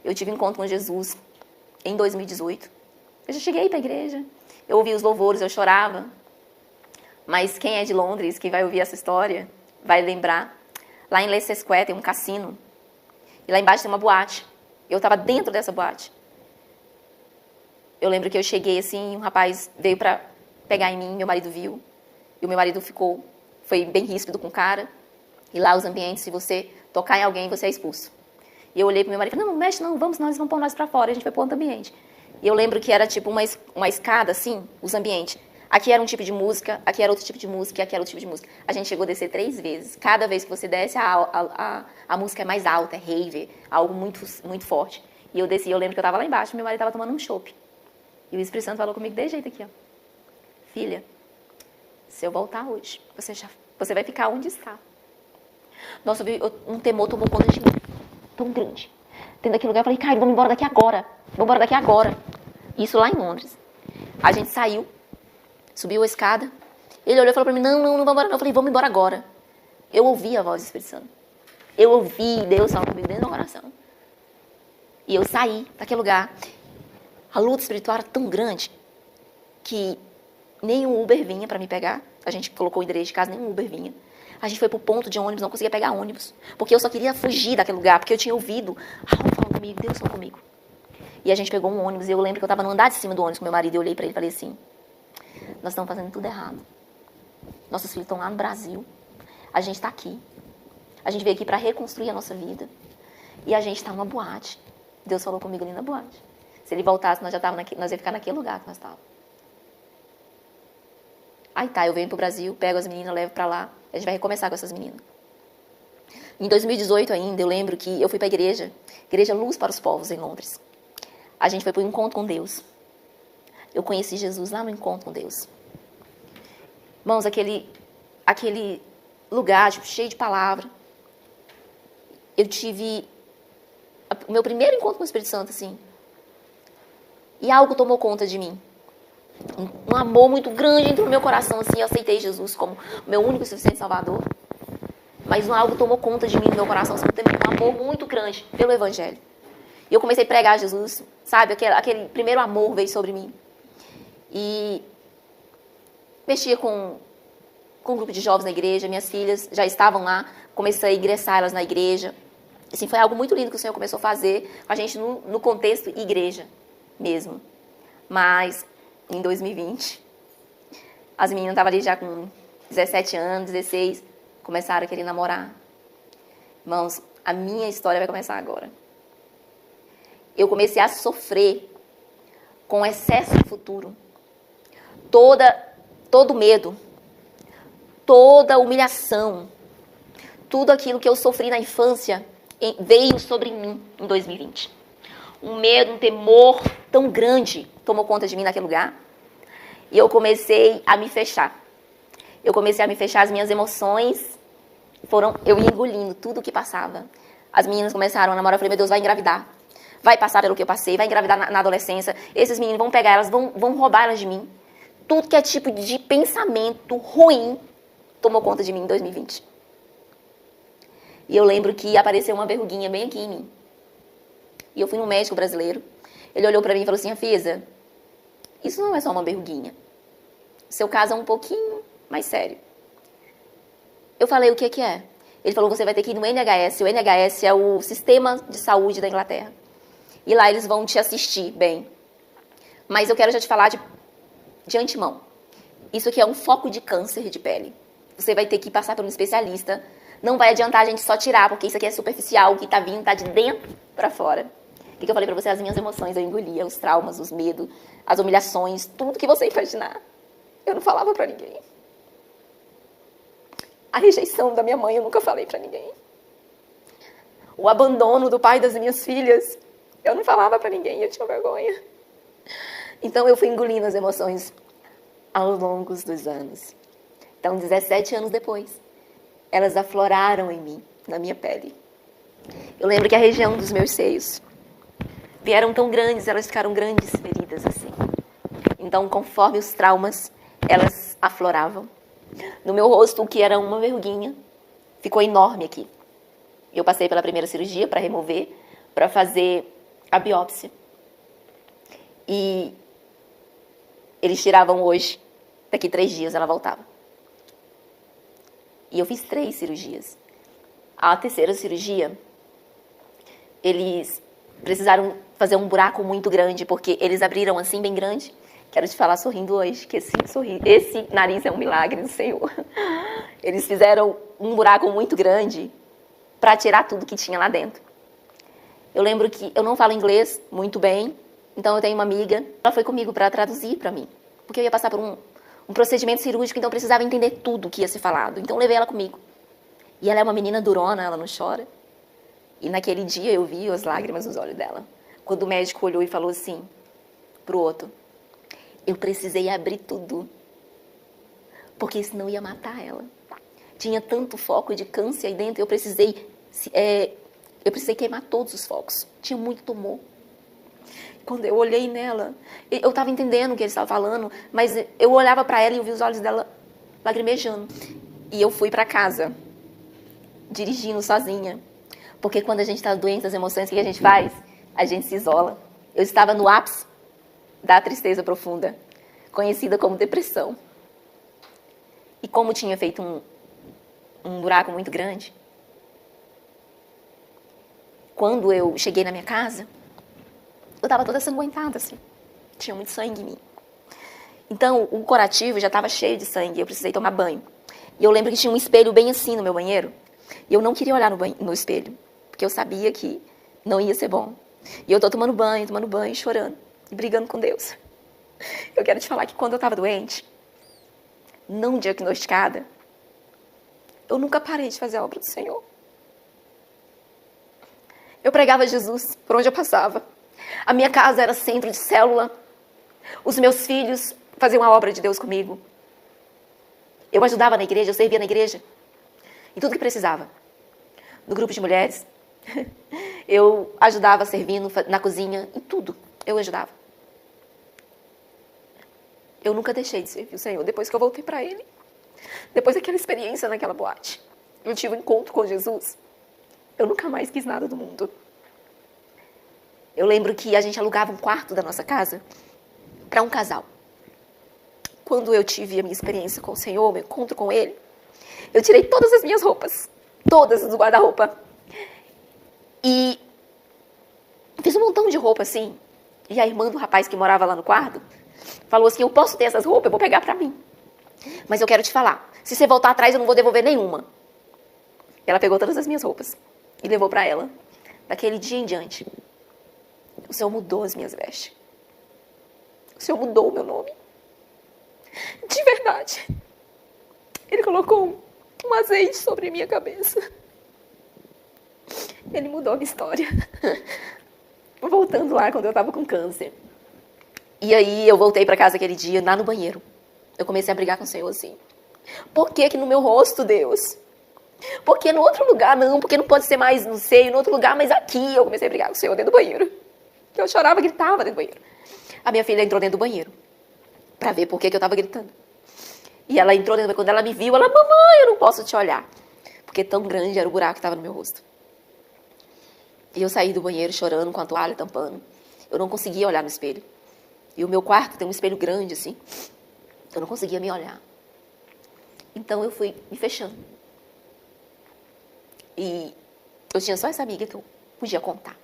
Eu tive um encontro com Jesus em 2018. Eu já cheguei para a igreja, eu ouvi os louvores, eu chorava. Mas quem é de Londres, que vai ouvir essa história, vai lembrar. Lá em Leicester Square tem um cassino. E lá embaixo tem uma boate. Eu estava dentro dessa boate. Eu lembro que eu cheguei assim, um rapaz veio para pegar em mim, meu marido viu. E o meu marido foi bem ríspido com o cara. E lá os ambientes, se você tocar em alguém, você é expulso. E eu olhei pro meu marido e falei, não mexe não, vamos nós, vamos pôr nós para fora, a gente vai pôr outro ambiente. E eu lembro que era tipo uma escada assim, os ambientes. Aqui era um tipo de música, aqui era outro tipo de música, aqui era outro tipo de música. A gente chegou a descer 3 vezes. Cada vez que você desce, a música é mais alta, é rave, algo muito, muito forte. E eu desci, eu lembro que eu estava lá embaixo, meu marido estava tomando um chopp. E o Espírito Santo falou comigo desse jeito aqui, ó. Filha, se eu voltar hoje, você vai ficar onde está. Nossa, um temor tomou conta de mim, tão grande. Dentro daquele lugar, eu falei, Caio, vamos embora daqui agora. Vamos embora daqui agora. Isso lá em Londres. A gente saiu, subiu a escada. Ele olhou e falou pra mim, não, vamos embora não. Eu falei, vamos embora agora. Eu ouvi a voz do Espírito Santo. Eu ouvi Deus falando comigo dentro do meu coração. E eu saí daquele lugar. A luta espiritual era tão grande que nem um Uber vinha pra me pegar. A gente colocou o endereço de casa, nem um Uber vinha. A gente foi pro ponto de ônibus, não conseguia pegar ônibus. Porque eu só queria fugir daquele lugar, porque eu tinha ouvido algo falando comigo, Deus falou comigo. E a gente pegou um ônibus, e eu lembro que eu estava no andar de cima do ônibus com meu marido, e eu olhei para ele e falei assim, nós estamos fazendo tudo errado. Nossos filhos estão lá no Brasil. A gente está aqui. A gente veio aqui para reconstruir a nossa vida. E a gente está numa boate. Deus falou comigo ali na boate. Se ele voltasse, nós ia ficar naquele lugar que nós estávamos. Aí tá, eu venho pro Brasil, pego as meninas, levo para lá. A gente vai recomeçar com essas meninas. Em 2018 ainda, eu lembro que eu fui para a igreja Luz para os Povos, em Londres. A gente foi para um encontro com Deus. Eu conheci Jesus lá no encontro com Deus. Irmãos, aquele lugar tipo, cheio de palavra. Eu tive o meu primeiro encontro com o Espírito Santo, assim. E algo tomou conta de mim. Um amor muito grande entrou no meu coração, assim. Eu aceitei Jesus como meu único e suficiente Salvador. Mas algo tomou conta de mim no meu coração, assim, um amor muito grande pelo Evangelho. E eu comecei a pregar Jesus, sabe? Aquele primeiro amor veio sobre mim. E mexia com um grupo de jovens na igreja, minhas filhas já estavam lá, comecei a ingressar elas na igreja. Assim, foi algo muito lindo que o Senhor começou a fazer com a gente no contexto igreja mesmo. Mas, em 2020, as meninas estavam ali já com 17 anos, 16, começaram a querer namorar. Irmãos, a minha história vai começar agora. Eu comecei a sofrer com excesso de futuro. Todo medo, toda humilhação, tudo aquilo que eu sofri na infância veio sobre mim em 2020. Um medo, um temor tão grande tomou conta de mim naquele lugar. E eu comecei a me fechar. As minhas emoções eu ia engolindo tudo o que passava. As meninas começaram a namorar, eu falei, meu Deus, vai engravidar. Vai passar pelo que eu passei, vai engravidar na adolescência. Esses meninos vão pegar elas, vão roubar elas de mim. Tudo que é tipo de pensamento ruim tomou conta de mim em 2020. E eu lembro que apareceu uma verruguinha bem aqui em mim. E eu fui num médico brasileiro. Ele olhou pra mim e falou assim, Afisa, isso não é só uma verruguinha. Seu caso é um pouquinho mais sério. Eu falei, o que é? Ele falou, você vai ter que ir no NHS. O NHS é o Sistema de Saúde da Inglaterra. E lá eles vão te assistir bem. Mas eu quero já te falar de antemão. Isso aqui é um foco de câncer de pele. Você vai ter que passar por um especialista Não vai adiantar a gente só tirar, porque isso aqui é superficial, o que tá vindo tá de dentro pra fora. O que eu falei pra você? As minhas emoções, eu engolia, os traumas, os medos, as humilhações, tudo que você imaginar. Eu não falava pra ninguém. A rejeição da minha mãe, eu nunca falei pra ninguém. O abandono do pai das minhas filhas, eu não falava pra ninguém, eu tinha vergonha. Então eu fui engolindo as emoções ao longo dos anos. Então, 17 anos depois, elas afloraram em mim, na minha pele. Eu lembro que a região dos meus seios vieram tão grandes, elas ficaram grandes feridas assim. Então, conforme os traumas, elas afloravam. No meu rosto, o que era uma verruguinha, ficou enorme aqui. Eu passei pela primeira cirurgia para remover, para fazer a biópsia. E eles tiravam hoje, daqui 3 dias ela voltava. E eu fiz 3 cirurgias. A terceira cirurgia, eles precisaram fazer um buraco muito grande, porque eles abriram assim, bem grande. Quero te falar sorrindo hoje, que esse nariz é um milagre do Senhor. Eles fizeram um buraco muito grande para tirar tudo que tinha lá dentro. Eu lembro que eu não falo inglês muito bem, então eu tenho uma amiga, ela foi comigo para traduzir para mim, porque eu ia passar por um procedimento cirúrgico, então eu precisava entender tudo que ia ser falado. Então eu levei ela comigo. E ela é uma menina durona, ela não chora. E naquele dia eu vi as lágrimas nos olhos dela. Quando o médico olhou e falou assim pro outro: eu precisei abrir tudo, porque senão ia matar ela. Tinha tanto foco de câncer aí dentro, eu precisei queimar todos os focos. Tinha muito tumor. Quando eu olhei nela, eu estava entendendo o que ele estava falando, mas eu olhava para ela e eu vi os olhos dela lagrimejando. E eu fui para casa, dirigindo sozinha. Porque quando a gente está doente das emoções, o que a gente faz? A gente se isola. Eu estava no ápice da tristeza profunda, conhecida como depressão. E como tinha feito um buraco muito grande, quando eu cheguei na minha casa, eu estava toda sanguentada, assim. Tinha muito sangue em mim. Então, o curativo já estava cheio de sangue, eu precisei tomar banho. E eu lembro que tinha um espelho bem assim no meu banheiro, e eu não queria olhar no espelho, porque eu sabia que não ia ser bom. E eu tô tomando banho, chorando, e brigando com Deus. Eu quero te falar que quando eu estava doente, não diagnosticada, eu nunca parei de fazer a obra do Senhor. Eu pregava Jesus por onde eu passava. A minha casa era centro de célula. Os meus filhos faziam a obra de Deus comigo. Eu ajudava na igreja, eu servia na igreja. Em tudo que precisava. No grupo de mulheres. Eu ajudava servindo na cozinha, em tudo. Eu ajudava. Eu nunca deixei de servir o Senhor depois que eu voltei para Ele. Depois daquela experiência naquela boate. Eu tive um encontro com Jesus. Eu nunca mais quis nada do mundo. Eu lembro que a gente alugava um quarto da nossa casa para um casal. Quando eu tive a minha experiência com o Senhor, meu encontro com Ele, eu tirei todas as minhas roupas. Todas do guarda-roupa. E fiz um montão de roupa assim. E a irmã do rapaz que morava lá no quarto falou assim: eu posso ter essas roupas, eu vou pegar pra mim. Mas eu quero te falar, se você voltar atrás eu não vou devolver nenhuma. Ela pegou todas as minhas roupas e levou pra ela. Daquele dia em diante, o Senhor mudou as minhas vestes. O Senhor mudou o meu nome. De verdade. Ele colocou um azeite sobre minha cabeça. Ele mudou a minha história. Voltando lá quando eu estava com câncer. E aí eu voltei para casa aquele dia, lá no banheiro. Eu comecei a brigar com o Senhor assim. Por que que no meu rosto, Deus? Por que no outro lugar não? Porque não pode ser mais no seio, no outro lugar, mas aqui. Eu comecei a brigar com o Senhor dentro do banheiro. Eu chorava, gritava dentro do banheiro. A minha filha entrou dentro do banheiro para ver por que que eu estava gritando. E ela entrou dentro do banheiro. Quando ela me viu, ela: mamãe, eu não posso te olhar. Porque tão grande era o buraco que estava no meu rosto. E eu saí do banheiro chorando com a toalha tampando. Eu não conseguia olhar no espelho. E o meu quarto tem um espelho grande assim. Eu não conseguia me olhar. Então eu fui me fechando. E eu tinha só essa amiga que eu podia contar.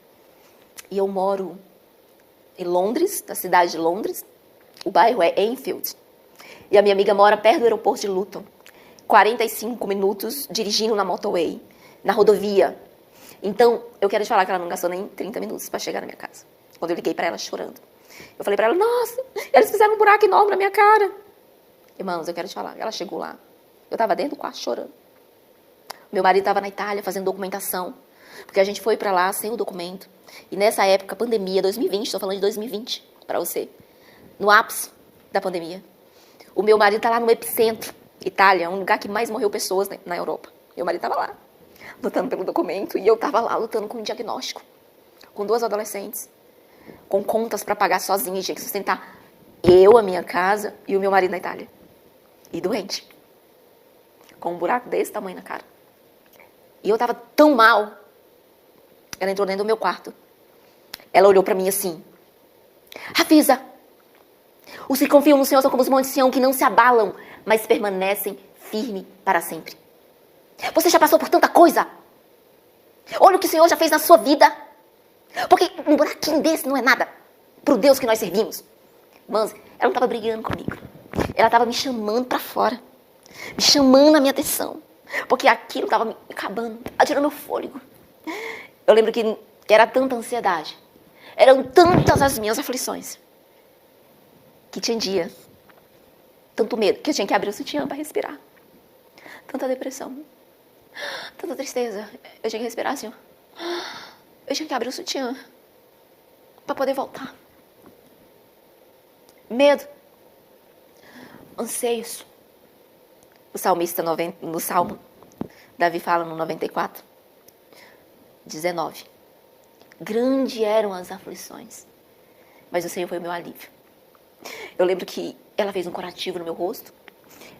E eu moro em Londres, na cidade de Londres. O bairro é Enfield. E a minha amiga mora perto do aeroporto de Luton. 45 minutos dirigindo na motorway, na rodovia. Então, eu quero te falar que ela não gastou nem 30 minutos para chegar na minha casa. Quando eu liguei para ela chorando. Eu falei para ela, nossa, eles fizeram um buraco enorme na minha cara. Irmãos, eu quero te falar, ela chegou lá. Eu estava dentro do quarto chorando. Meu marido estava na Itália fazendo documentação. Porque a gente foi para lá sem o documento. E nessa época, pandemia, 2020, estou falando de 2020 para você. No ápice da pandemia. O meu marido está lá no epicentro, Itália, um lugar que mais morreu pessoas na Europa. Meu marido estava lá, lutando pelo documento. E eu estava lá, lutando com um diagnóstico. Com 2 adolescentes. Com contas para pagar sozinha. Tinha que sustentar eu, a minha casa e o meu marido na Itália. E doente. Com um buraco desse tamanho na cara. E eu estava tão mal. Ela entrou dentro do meu quarto. Ela olhou para mim assim. Rafisa, os que confiam no Senhor são como os montes de Sião, que não se abalam, mas permanecem firmes para sempre. Você já passou por tanta coisa. Olha o que o Senhor já fez na sua vida. Porque um buraquinho desse não é nada para o Deus que nós servimos. Irmãos, ela não estava brigando comigo. Ela estava me chamando para fora. Me chamando a minha atenção. Porque aquilo estava me acabando, tirando meu fôlego. Eu lembro que era tanta ansiedade. Eram tantas as minhas aflições. Que tinha dia. Tanto medo que eu tinha que abrir o sutiã para respirar. Tanta depressão. Tanta tristeza. Eu tinha que respirar assim, ó. Eu tinha que abrir o sutiã para poder voltar. Medo. Anseios. O salmista, no Salmo, Davi fala no 94, 19. Grande eram as aflições, mas o Senhor foi o meu alívio. Eu lembro que ela fez um curativo no meu rosto.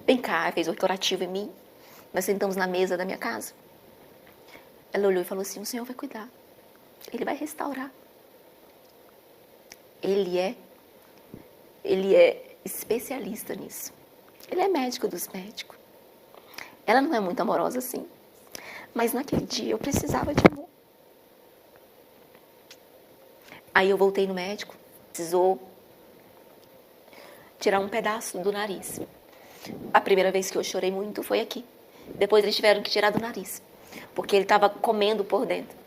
Vem cá, fez um curativo em mim. Nós sentamos na mesa da minha casa. Ela olhou e falou assim, o Senhor vai cuidar. Ele vai restaurar. Ele é especialista nisso. Ele é médico dos médicos. Ela não é muito amorosa assim. Mas naquele dia eu precisava de amor. Aí eu voltei no médico. Precisou tirar um pedaço do nariz. A primeira vez que eu chorei muito foi aqui. Depois eles tiveram que tirar do nariz. Porque ele estava comendo por dentro.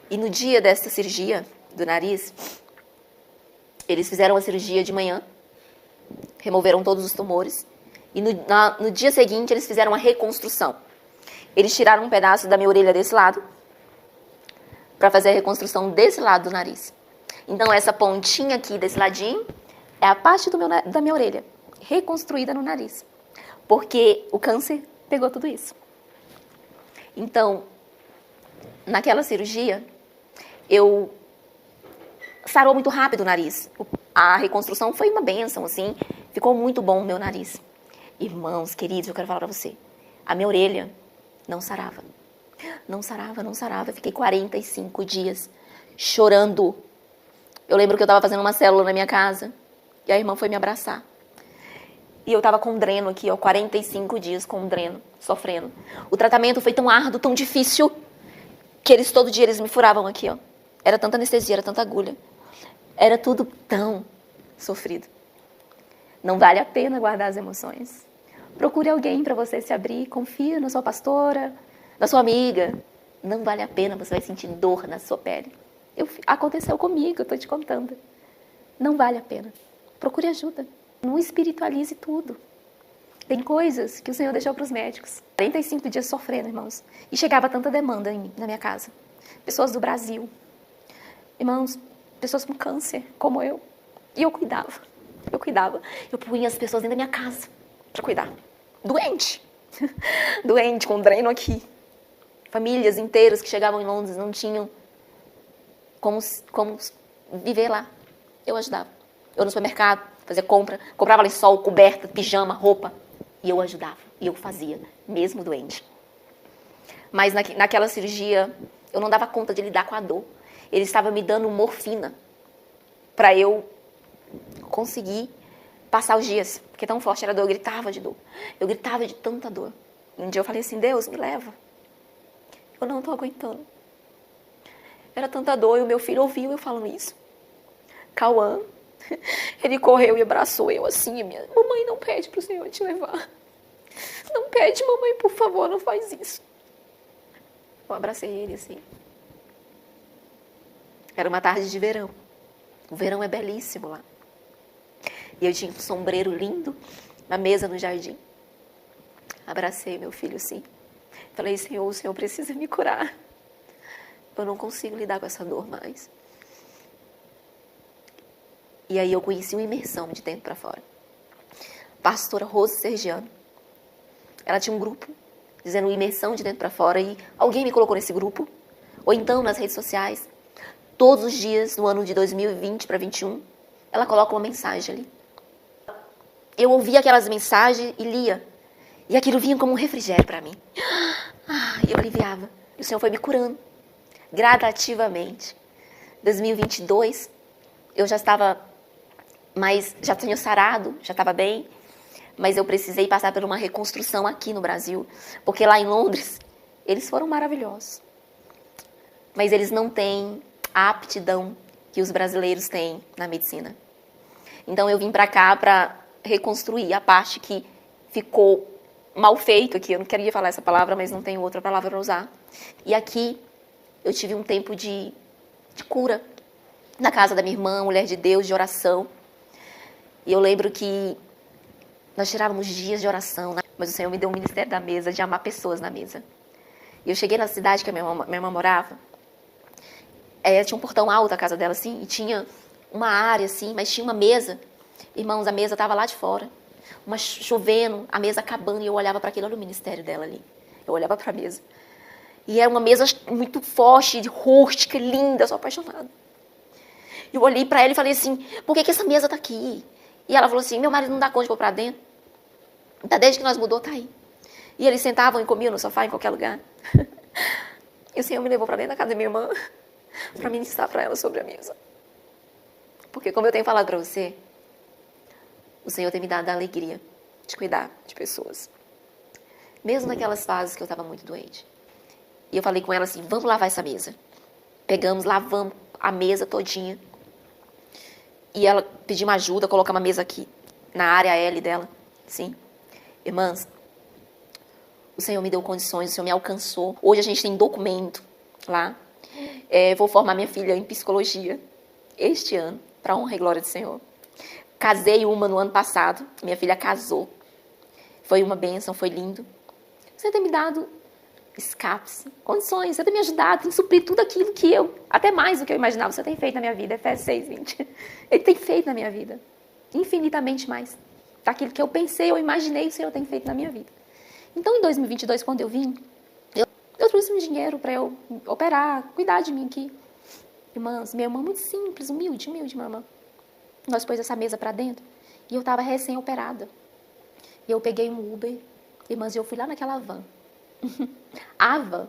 E no dia dessa cirurgia do nariz, eles fizeram a cirurgia de manhã. Removeram todos os tumores. E no dia seguinte, eles fizeram uma reconstrução. Eles tiraram um pedaço da minha orelha desse lado para fazer a reconstrução desse lado do nariz. Então, essa pontinha aqui desse ladinho é a parte da minha orelha, reconstruída no nariz. Porque o câncer pegou tudo isso. Então, naquela cirurgia, sarou muito rápido o nariz. A reconstrução foi uma bênção, assim. Ficou muito bom o meu nariz. Irmãos, queridos, eu quero falar para você. A minha orelha não sarava. Não sarava, não sarava. Eu fiquei 45 dias chorando. Eu lembro que eu estava fazendo uma célula na minha casa. E a irmã foi me abraçar. E eu estava com dreno aqui, ó, 45 dias com dreno, sofrendo. O tratamento foi tão árduo, tão difícil, que todo dia eles me furavam aqui, ó. Era tanta anestesia, era tanta agulha. Era tudo tão sofrido. Não vale a pena guardar as emoções. Procure alguém para você se abrir. Confia na sua pastora, na sua amiga. Não vale a pena, você vai sentir dor na sua pele. Aconteceu comigo, eu estou te contando. Não vale a pena. Procure ajuda. Não espiritualize tudo. Tem coisas que o Senhor deixou para os médicos. 45 dias sofrendo, irmãos. E chegava tanta demanda na minha casa. Pessoas do Brasil. Irmãos, pessoas com câncer, como eu. E eu cuidava. Eu punha as pessoas dentro da minha casa para cuidar. Doente. Doente, com dreno aqui. Famílias inteiras que chegavam em Londres não tinham como viver lá. Eu ajudava. Eu no supermercado, fazia compra, comprava lençol, coberta, pijama, roupa. E eu ajudava. E eu fazia, mesmo doente. Mas naquela cirurgia, eu não dava conta de lidar com a dor. Ele estava me dando morfina para eu conseguir passar os dias. Porque tão forte era a dor, eu gritava de dor. Eu gritava de tanta dor. E um dia eu falei assim, Deus, me leva. Eu não estou aguentando. Era tanta dor e o meu filho ouviu eu falando isso. Cauã, ele correu e abraçou eu assim. Minha mamãe não pede para o Senhor te levar. Não pede, mamãe, por favor, não faz isso. Eu abracei ele assim. Era uma tarde de verão. O verão é belíssimo lá. E eu tinha um sombreiro lindo na mesa no jardim. Abracei meu filho assim. Falei, Senhor, o Senhor precisa me curar. Eu não consigo lidar com essa dor mais. E aí eu conheci uma imersão de dentro para fora. Pastora Rose Sergiano. Ela tinha um grupo dizendo imersão de dentro para fora e alguém me colocou nesse grupo. Ou então nas redes sociais. Todos os dias, no ano de 2020 para 2021, ela coloca uma mensagem ali. Eu ouvia aquelas mensagens e lia. E aquilo vinha como um refrigério para mim. E eu aliviava. E o Senhor foi me curando. Gradativamente. 2022, eu já estava já tinha sarado, já estava bem. Mas eu precisei passar por uma reconstrução aqui no Brasil. Porque lá em Londres, eles foram maravilhosos. Mas eles não têm a aptidão que os brasileiros têm na medicina. Então eu vim para cá para reconstruir a parte que ficou mal feito aqui. Eu não queria falar essa palavra, mas não tenho outra palavra para usar. E aqui eu tive um tempo de cura na casa da minha irmã, mulher de Deus, de oração. E eu lembro que nós tirávamos dias de oração, né? Mas o Senhor me deu um ministério da mesa, de amar pessoas na mesa. E eu cheguei na cidade que a minha irmã morava. Tinha um portão alto a casa dela, assim, e tinha uma área, assim, mas tinha uma mesa. Irmãos, a mesa estava lá de fora. Chovendo, a mesa acabando, e eu olhava para aquilo, olha o ministério dela ali. Eu olhava para a mesa. E era uma mesa muito forte, rústica, linda, eu sou apaixonada. Eu olhei para ela e falei assim, por que essa mesa está aqui? E ela falou assim, meu marido não dá conta de pôr para dentro. Desde que nós mudou, tá aí. E eles sentavam e comiam no sofá, em qualquer lugar. E o Senhor me levou para dentro da casa da minha irmã, para ministrar para ela sobre a mesa. Porque, como eu tenho falado para você, o Senhor tem me dado a alegria de cuidar de pessoas. Mesmo naquelas fases que eu estava muito doente. E eu falei com ela assim, vamos lavar essa mesa. Pegamos, lavamos a mesa todinha. E ela pediu uma ajuda, colocar uma mesa aqui, na área L dela. Sim. Irmãs, o Senhor me deu condições, o Senhor me alcançou. Hoje a gente tem documento lá. Vou formar minha filha em psicologia este ano, para honra e glória do Senhor. Casei uma no ano passado, minha filha casou. Foi uma bênção, foi lindo. Você tem me dado escapes, condições, você tem me ajudado, tem suprido tudo aquilo que até mais do que eu imaginava, você tem feito na minha vida. Efésios 6:20. Ele tem feito na minha vida, infinitamente mais. Daquilo que eu pensei, eu imaginei, o Senhor tem feito na minha vida. Então, em 2022, quando eu vim, eu trouxe um dinheiro para eu operar, cuidar de mim aqui. Irmãs, minha irmã muito simples, humilde, minha irmã. Nós pôs essa mesa para dentro e eu estava recém-operada. E eu peguei um Uber, irmãs, e eu fui lá naquela van. A van,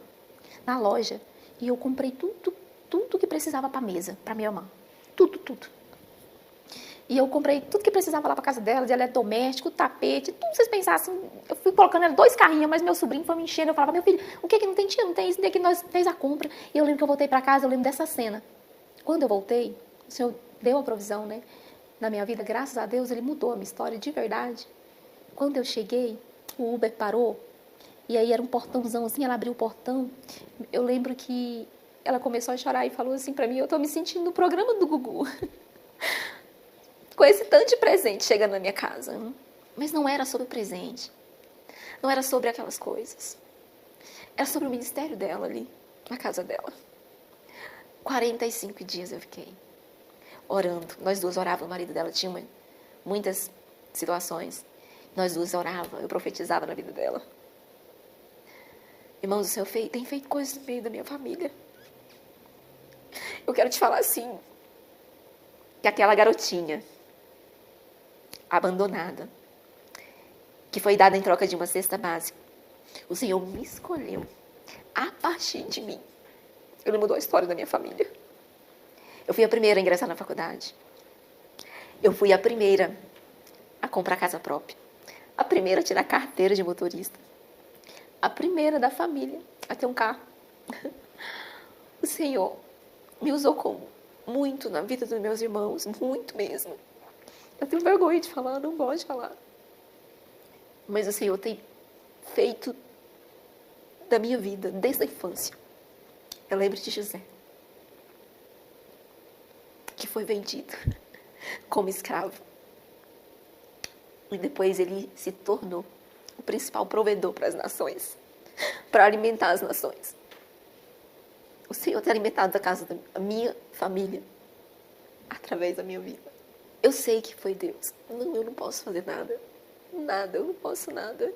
na loja, e eu comprei tudo que precisava para a mesa, para minha irmã. Tudo. E eu comprei tudo que precisava lá para casa dela, de eletrodoméstico, tapete, tudo vocês pensassem. Eu fui colocando 2 carrinhos, mas meu sobrinho foi me enchendo. Eu falava, meu filho, o que não tem? Tia, não tem isso, que nós fez a compra. E eu lembro que eu voltei para casa, eu lembro dessa cena. Quando eu voltei, o Senhor deu a provisão, né? Na minha vida, graças a Deus, Ele mudou a minha história de verdade. Quando eu cheguei, o Uber parou. E aí era um portãozão assim, ela abriu o portão. Eu lembro que ela começou a chorar e falou assim para mim, eu tô me sentindo no programa do Gugu. Com esse tanto de presente chegando na minha casa. Mas não era sobre o presente. Não era sobre aquelas coisas. Era sobre o ministério dela ali, na casa dela. 45 dias eu fiquei orando. Nós duas orávamos, o marido dela tinha muitas situações. Nós duas orávamos, eu profetizava na vida dela. Irmãos, o Senhor tem feito coisas no meio da minha família. Eu quero te falar assim, que aquela garotinha abandonada, que foi dada em troca de uma cesta básica, o Senhor me escolheu a partir de mim. Ele mudou a história da minha família. Eu fui a primeira a ingressar na faculdade. Eu fui a primeira a comprar casa própria. A primeira a tirar carteira de motorista. A primeira da família a ter um carro. O Senhor me usou muito na vida dos meus irmãos, muito mesmo. Eu tenho vergonha de falar, eu não gosto de falar. Mas o Senhor tem feito da minha vida, desde a infância. Eu lembro de José, que foi vendido como escravo. E depois ele se tornou o principal provedor para as nações, para alimentar as nações. O Senhor tem alimentado a casa da minha família através da minha vida. Eu sei que foi Deus. Não, eu não posso fazer nada. Nada, eu não posso nada.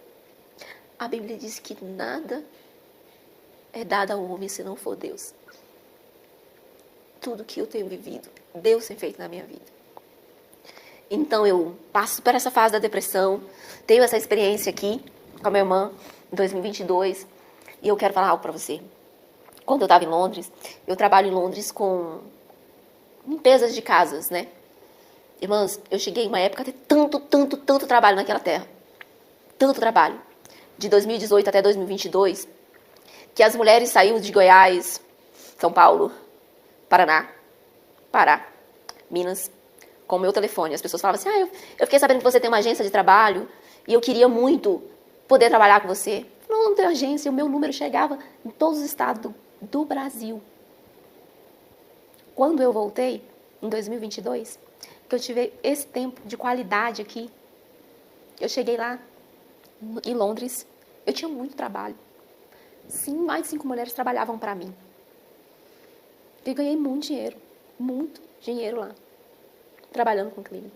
A Bíblia diz que nada é dado ao homem se não for Deus. Tudo que eu tenho vivido, Deus tem feito na minha vida. Então eu passo por essa fase da depressão, tenho essa experiência aqui com a minha irmã em 2022 e eu quero falar algo para você. Quando eu estava em Londres, eu trabalho em Londres com limpezas de casas, né? Irmãs, eu cheguei em uma época a ter tanto trabalho naquela terra. Tanto trabalho. De 2018 até 2022, que as mulheres saíam de Goiás, São Paulo, Paraná, Pará, Minas, com o meu telefone. As pessoas falavam assim, eu fiquei sabendo que você tem uma agência de trabalho e eu queria muito poder trabalhar com você. Não tenho agência, o meu número chegava em todos os estados do Brasil. Quando eu voltei, em 2022, que eu tive esse tempo de qualidade aqui, eu cheguei lá em Londres, eu tinha muito trabalho. Sim, mais de 5 mulheres trabalhavam para mim. Eu ganhei muito dinheiro lá, trabalhando com clínica.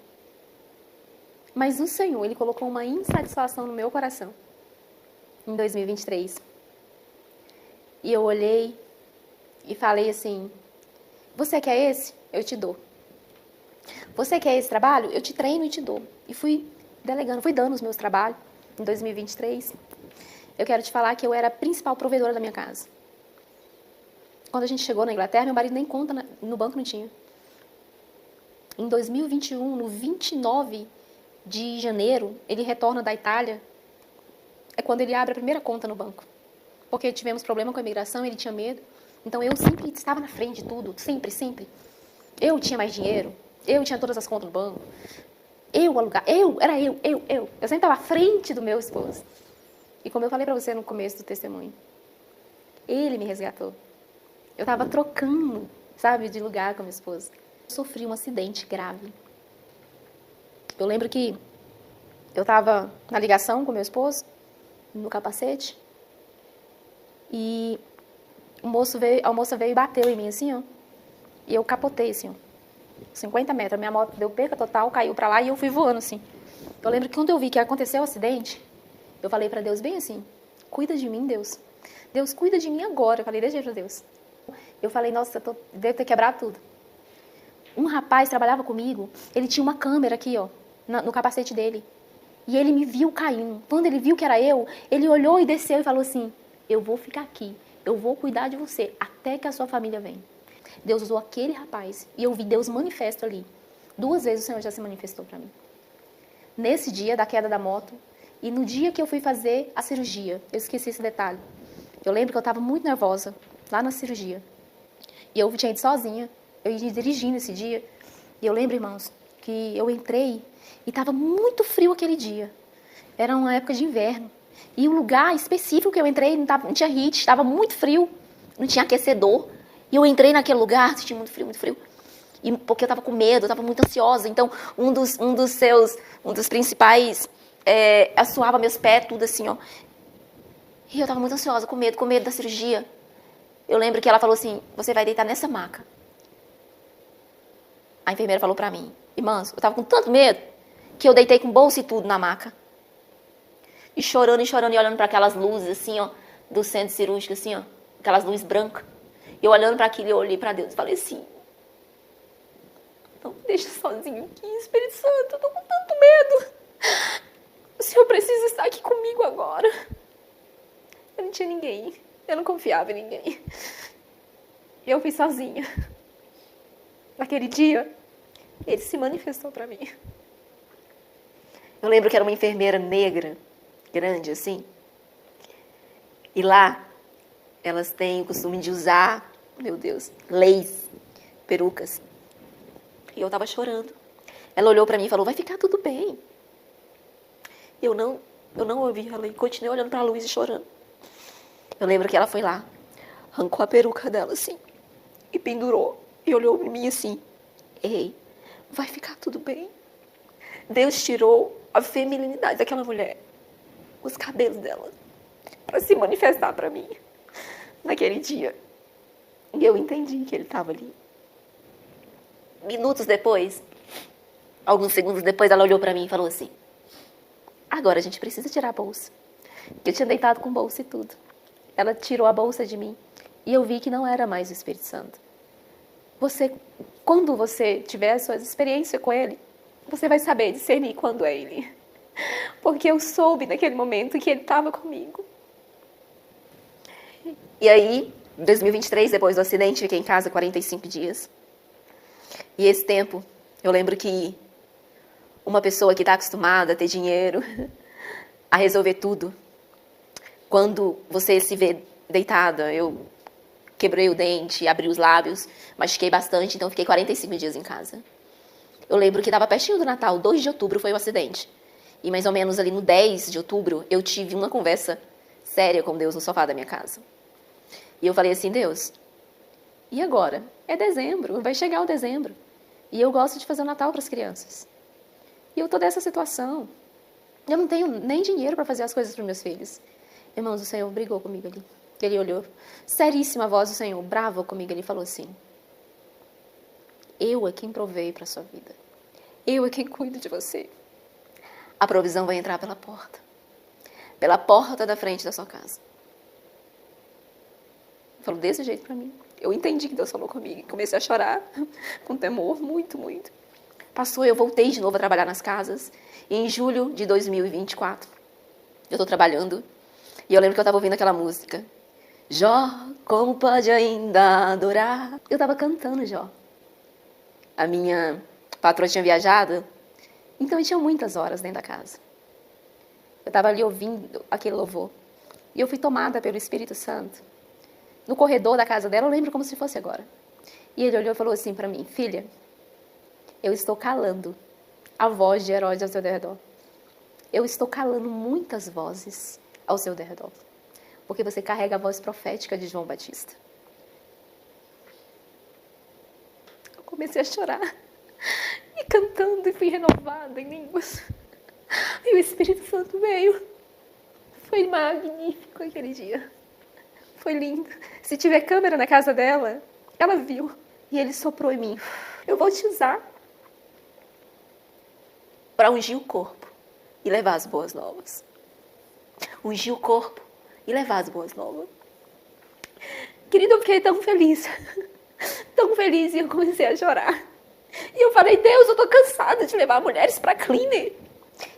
Mas o Senhor, Ele colocou uma insatisfação no meu coração, em 2023. E eu olhei e falei assim, você quer esse? Eu te dou. Você quer esse trabalho? Eu te treino e te dou. E fui delegando, fui dando os meus trabalhos em 2023. Eu quero te falar que eu era a principal provedora da minha casa. Quando a gente chegou na Inglaterra, meu marido nem conta no banco não tinha. Em 2021, no 29 de janeiro, ele retorna da Itália. É quando ele abre a primeira conta no banco. Porque tivemos problema com a imigração, ele tinha medo. Então eu sempre estava na frente de tudo, sempre. Eu tinha mais dinheiro, eu tinha todas as contas no banco. Eu sempre estava à frente do meu esposo. E como eu falei para você no começo do testemunho, ele me resgatou. Eu estava trocando, sabe, de lugar com a minha esposa. Eu sofri um acidente grave. Eu lembro que eu estava na ligação com meu esposo, no capacete, e a moça veio e bateu em mim assim, ó. E eu capotei assim, ó. 50 metros. A minha moto deu perca total, caiu para lá e eu fui voando assim. Eu lembro que quando eu vi que aconteceu o acidente, eu falei para Deus bem assim, cuida de mim, Deus. Deus, cuida de mim agora. Eu falei desse jeito para Deus. Eu falei, nossa, devo ter quebrado tudo. Um rapaz trabalhava comigo, ele tinha uma câmera aqui, ó, no capacete dele. E ele me viu caindo. Quando ele viu que era eu, ele olhou e desceu e falou assim, eu vou ficar aqui, eu vou cuidar de você, até que a sua família venha. Deus usou aquele rapaz, e eu vi Deus manifesto ali. 2 vezes o Senhor já se manifestou para mim. Nesse dia da queda da moto, e no dia que eu fui fazer a cirurgia, eu esqueci esse detalhe. Eu lembro que eu estava muito nervosa, lá na cirurgia. E eu tinha ido sozinha, eu ia dirigindo esse dia. E eu lembro, irmãos, que eu entrei e estava muito frio aquele dia. Era uma época de inverno. E o lugar específico que eu entrei não tinha heat, estava muito frio, não tinha aquecedor. E eu entrei naquele lugar, tinha muito frio. E porque eu estava com medo, eu estava muito ansiosa. Então, um dos principais, assoava meus pés, tudo assim, ó. E eu estava muito ansiosa, com medo da cirurgia. Eu lembro que ela falou assim, você vai deitar nessa maca. A enfermeira falou pra mim, irmãs, eu estava com tanto medo, que eu deitei com bolsa e tudo na maca. E chorando, e olhando para aquelas luzes, assim, ó, do centro cirúrgico, assim, ó, aquelas luzes brancas. E eu olhando para aquilo, eu olhei para Deus e falei assim, não me deixa sozinho aqui, Espírito Santo, eu tô com tanto medo. O Senhor precisa estar aqui comigo agora. Eu não tinha ninguém, eu não confiava em ninguém. Eu fui sozinha. Naquele dia, Ele se manifestou para mim. Eu lembro que era uma enfermeira negra, grande assim. E lá, elas têm o costume de usar, meu Deus, leis, perucas. E eu estava chorando. Ela olhou para mim e falou, vai ficar tudo bem. Eu não Eu não ouvi ela e continuei olhando pra luz e chorando. Eu lembro que ela foi lá, arrancou a peruca dela assim, e pendurou, e olhou pra mim assim: ei, vai ficar tudo bem. Deus tirou a feminilidade daquela mulher, os cabelos dela, para se manifestar para mim naquele dia. E eu entendi que ele estava ali. Minutos depois, alguns segundos depois, ela olhou para mim e falou assim: agora a gente precisa tirar a bolsa. Eu tinha deitado com bolsa e tudo. Ela tirou a bolsa de mim e eu vi que não era mais o Espírito Santo. Quando você tiver a sua experiência com ele, você vai saber discernir quando é ele. Porque eu soube naquele momento que ele estava comigo. E aí, em 2023, depois do acidente, fiquei em casa 45 dias. E esse tempo, eu lembro que uma pessoa que está acostumada a ter dinheiro, a resolver tudo, quando você se vê deitada, eu quebrei o dente, abri os lábios, machuquei bastante, então fiquei 45 dias em casa. Eu lembro que estava pertinho do Natal, 2 de outubro foi o acidente. E mais ou menos ali no 10 de outubro, eu tive uma conversa séria com Deus no sofá da minha casa. E eu falei assim: Deus, e agora? É dezembro, vai chegar o dezembro. E eu gosto de fazer o Natal para as crianças. E eu tô nessa situação. Eu não tenho nem dinheiro para fazer as coisas para meus filhos. Irmãos, o Senhor brigou comigo ali. Ele olhou, seríssima voz do Senhor, bravo comigo, ele falou assim: eu é quem provei para a sua vida. Eu é quem cuido de você. A provisão vai entrar pela porta da frente da sua casa. Falou desse jeito para mim. Eu entendi que Deus falou comigo. Comecei a chorar, com temor, muito, muito. Passou, eu voltei de novo a trabalhar nas casas. E em julho de 2024, eu estou trabalhando. E eu lembro que eu estava ouvindo aquela música: Jó, como pode ainda adorar? Eu estava cantando Jó. A minha patroa tinha viajado, então eu tinha muitas horas dentro da casa. Eu estava ali ouvindo aquele louvor. E eu fui tomada pelo Espírito Santo. No corredor da casa dela, eu lembro como se fosse agora. E ele olhou e falou assim para mim: filha, eu estou calando a voz de Herodes ao seu derredor. Eu estou calando muitas vozes ao seu derredor. Porque você carrega a voz profética de João Batista. Eu comecei a chorar. E cantando, e fui renovada em línguas. E o Espírito Santo veio. Foi magnífico aquele dia. Foi lindo. Se tiver câmera na casa dela, ela viu. E ele soprou em mim: eu vou te usar para ungir o corpo e levar as boas novas. Ungir o corpo e levar as boas novas. Querido, eu fiquei tão feliz. Tão feliz, e eu comecei a chorar. E eu falei: Deus, eu tô cansada de levar mulheres para cleaner.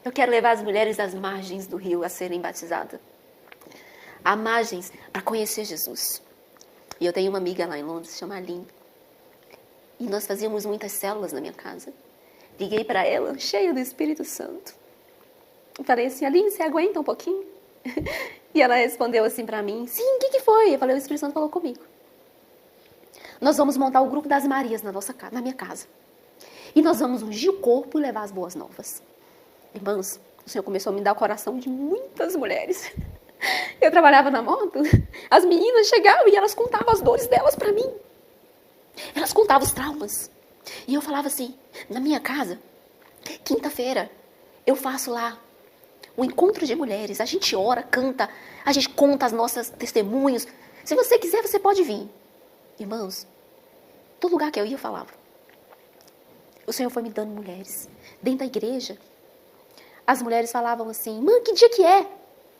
Eu quero levar as mulheres às margens do rio a serem batizadas. Há margens para conhecer Jesus. E eu tenho uma amiga lá em Londres, se chama Aline. E nós fazíamos muitas células na minha casa. Liguei para ela, cheia do Espírito Santo. E falei assim: Aline, você aguenta um pouquinho? E ela respondeu assim para mim: sim, o que foi? Eu falei: o Espírito Santo falou comigo. Nós vamos montar o grupo das Marias na minha casa. E nós vamos ungir o corpo e levar as boas novas. Irmãos, o Senhor começou a me dar o coração de muitas mulheres. Eu trabalhava na moto, as meninas chegavam e elas contavam as dores delas para mim. Elas contavam os traumas. E eu falava assim: na minha casa, quinta-feira, eu faço lá um encontro de mulheres. A gente ora, canta, a gente conta as nossas testemunhos. Se você quiser, você pode vir. Irmãos, todo lugar que eu ia, eu falava. O Senhor foi me dando mulheres. Dentro da igreja, as mulheres falavam assim: mãe, que dia que é?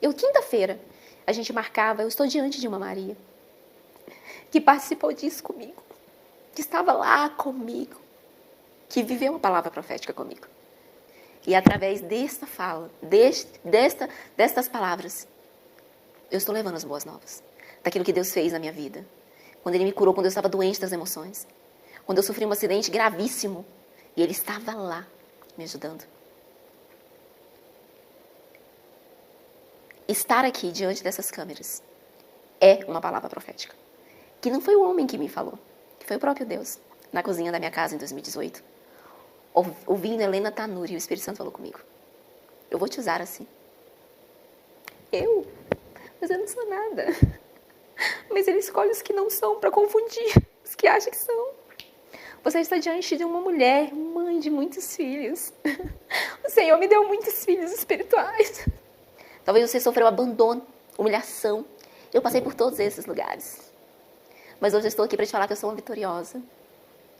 Eu, quinta-feira. A gente marcava, eu estou diante de uma Maria que participou disso comigo, que estava lá comigo, que viveu uma palavra profética comigo. E através desta fala, destas palavras, eu estou levando as boas novas. Daquilo que Deus fez na minha vida. Quando Ele me curou, quando eu estava doente das emoções. Quando eu sofri um acidente gravíssimo. E Ele estava lá, me ajudando. Estar aqui diante dessas câmeras é uma palavra profética. Que não foi o homem que me falou, que foi o próprio Deus. Na cozinha da minha casa em 2018. Ouvindo Helena Tanuri, o Espírito Santo falou comigo: eu vou te usar assim. Eu? Mas eu não sou nada. Mas Ele escolhe os que não são para confundir os que acham que são. Você está diante de uma mulher, mãe de muitos filhos. O Senhor me deu muitos filhos espirituais. Talvez você sofreu abandono, humilhação. Eu passei por todos esses lugares. Mas hoje eu estou aqui para te falar que eu sou uma vitoriosa.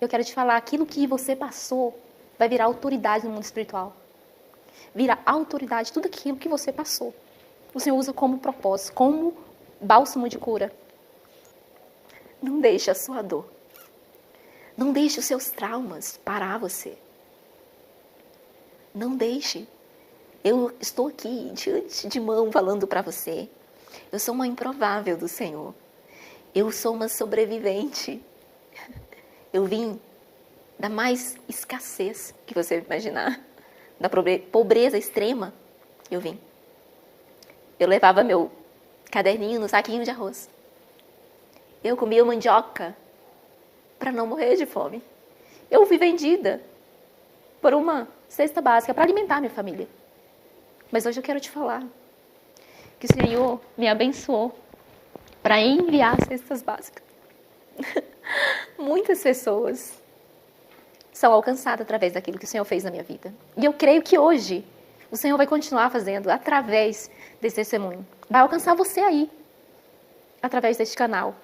Eu quero te falar, aquilo que você passou vai virar autoridade no mundo espiritual. Vira autoridade, tudo aquilo que você passou. O Senhor usa como propósito, como bálsamo de cura. Não deixe a sua dor. Não deixe os seus traumas parar você. Não deixe. Eu estou aqui, diante de mão, falando para você. Eu sou uma improvável do Senhor. Eu sou uma sobrevivente. Eu vim da mais escassez que você imaginar. Da pobreza extrema, eu vim. Eu levava meu caderninho no saquinho de arroz. Eu comia mandioca para não morrer de fome. Eu fui vendida por uma cesta básica para alimentar minha família. Mas hoje eu quero te falar que o Senhor me abençoou para enviar cestas básicas. Muitas pessoas são alcançadas através daquilo que o Senhor fez na minha vida. E eu creio que hoje o Senhor vai continuar fazendo através desse testemunho. Vai alcançar você aí, através deste canal.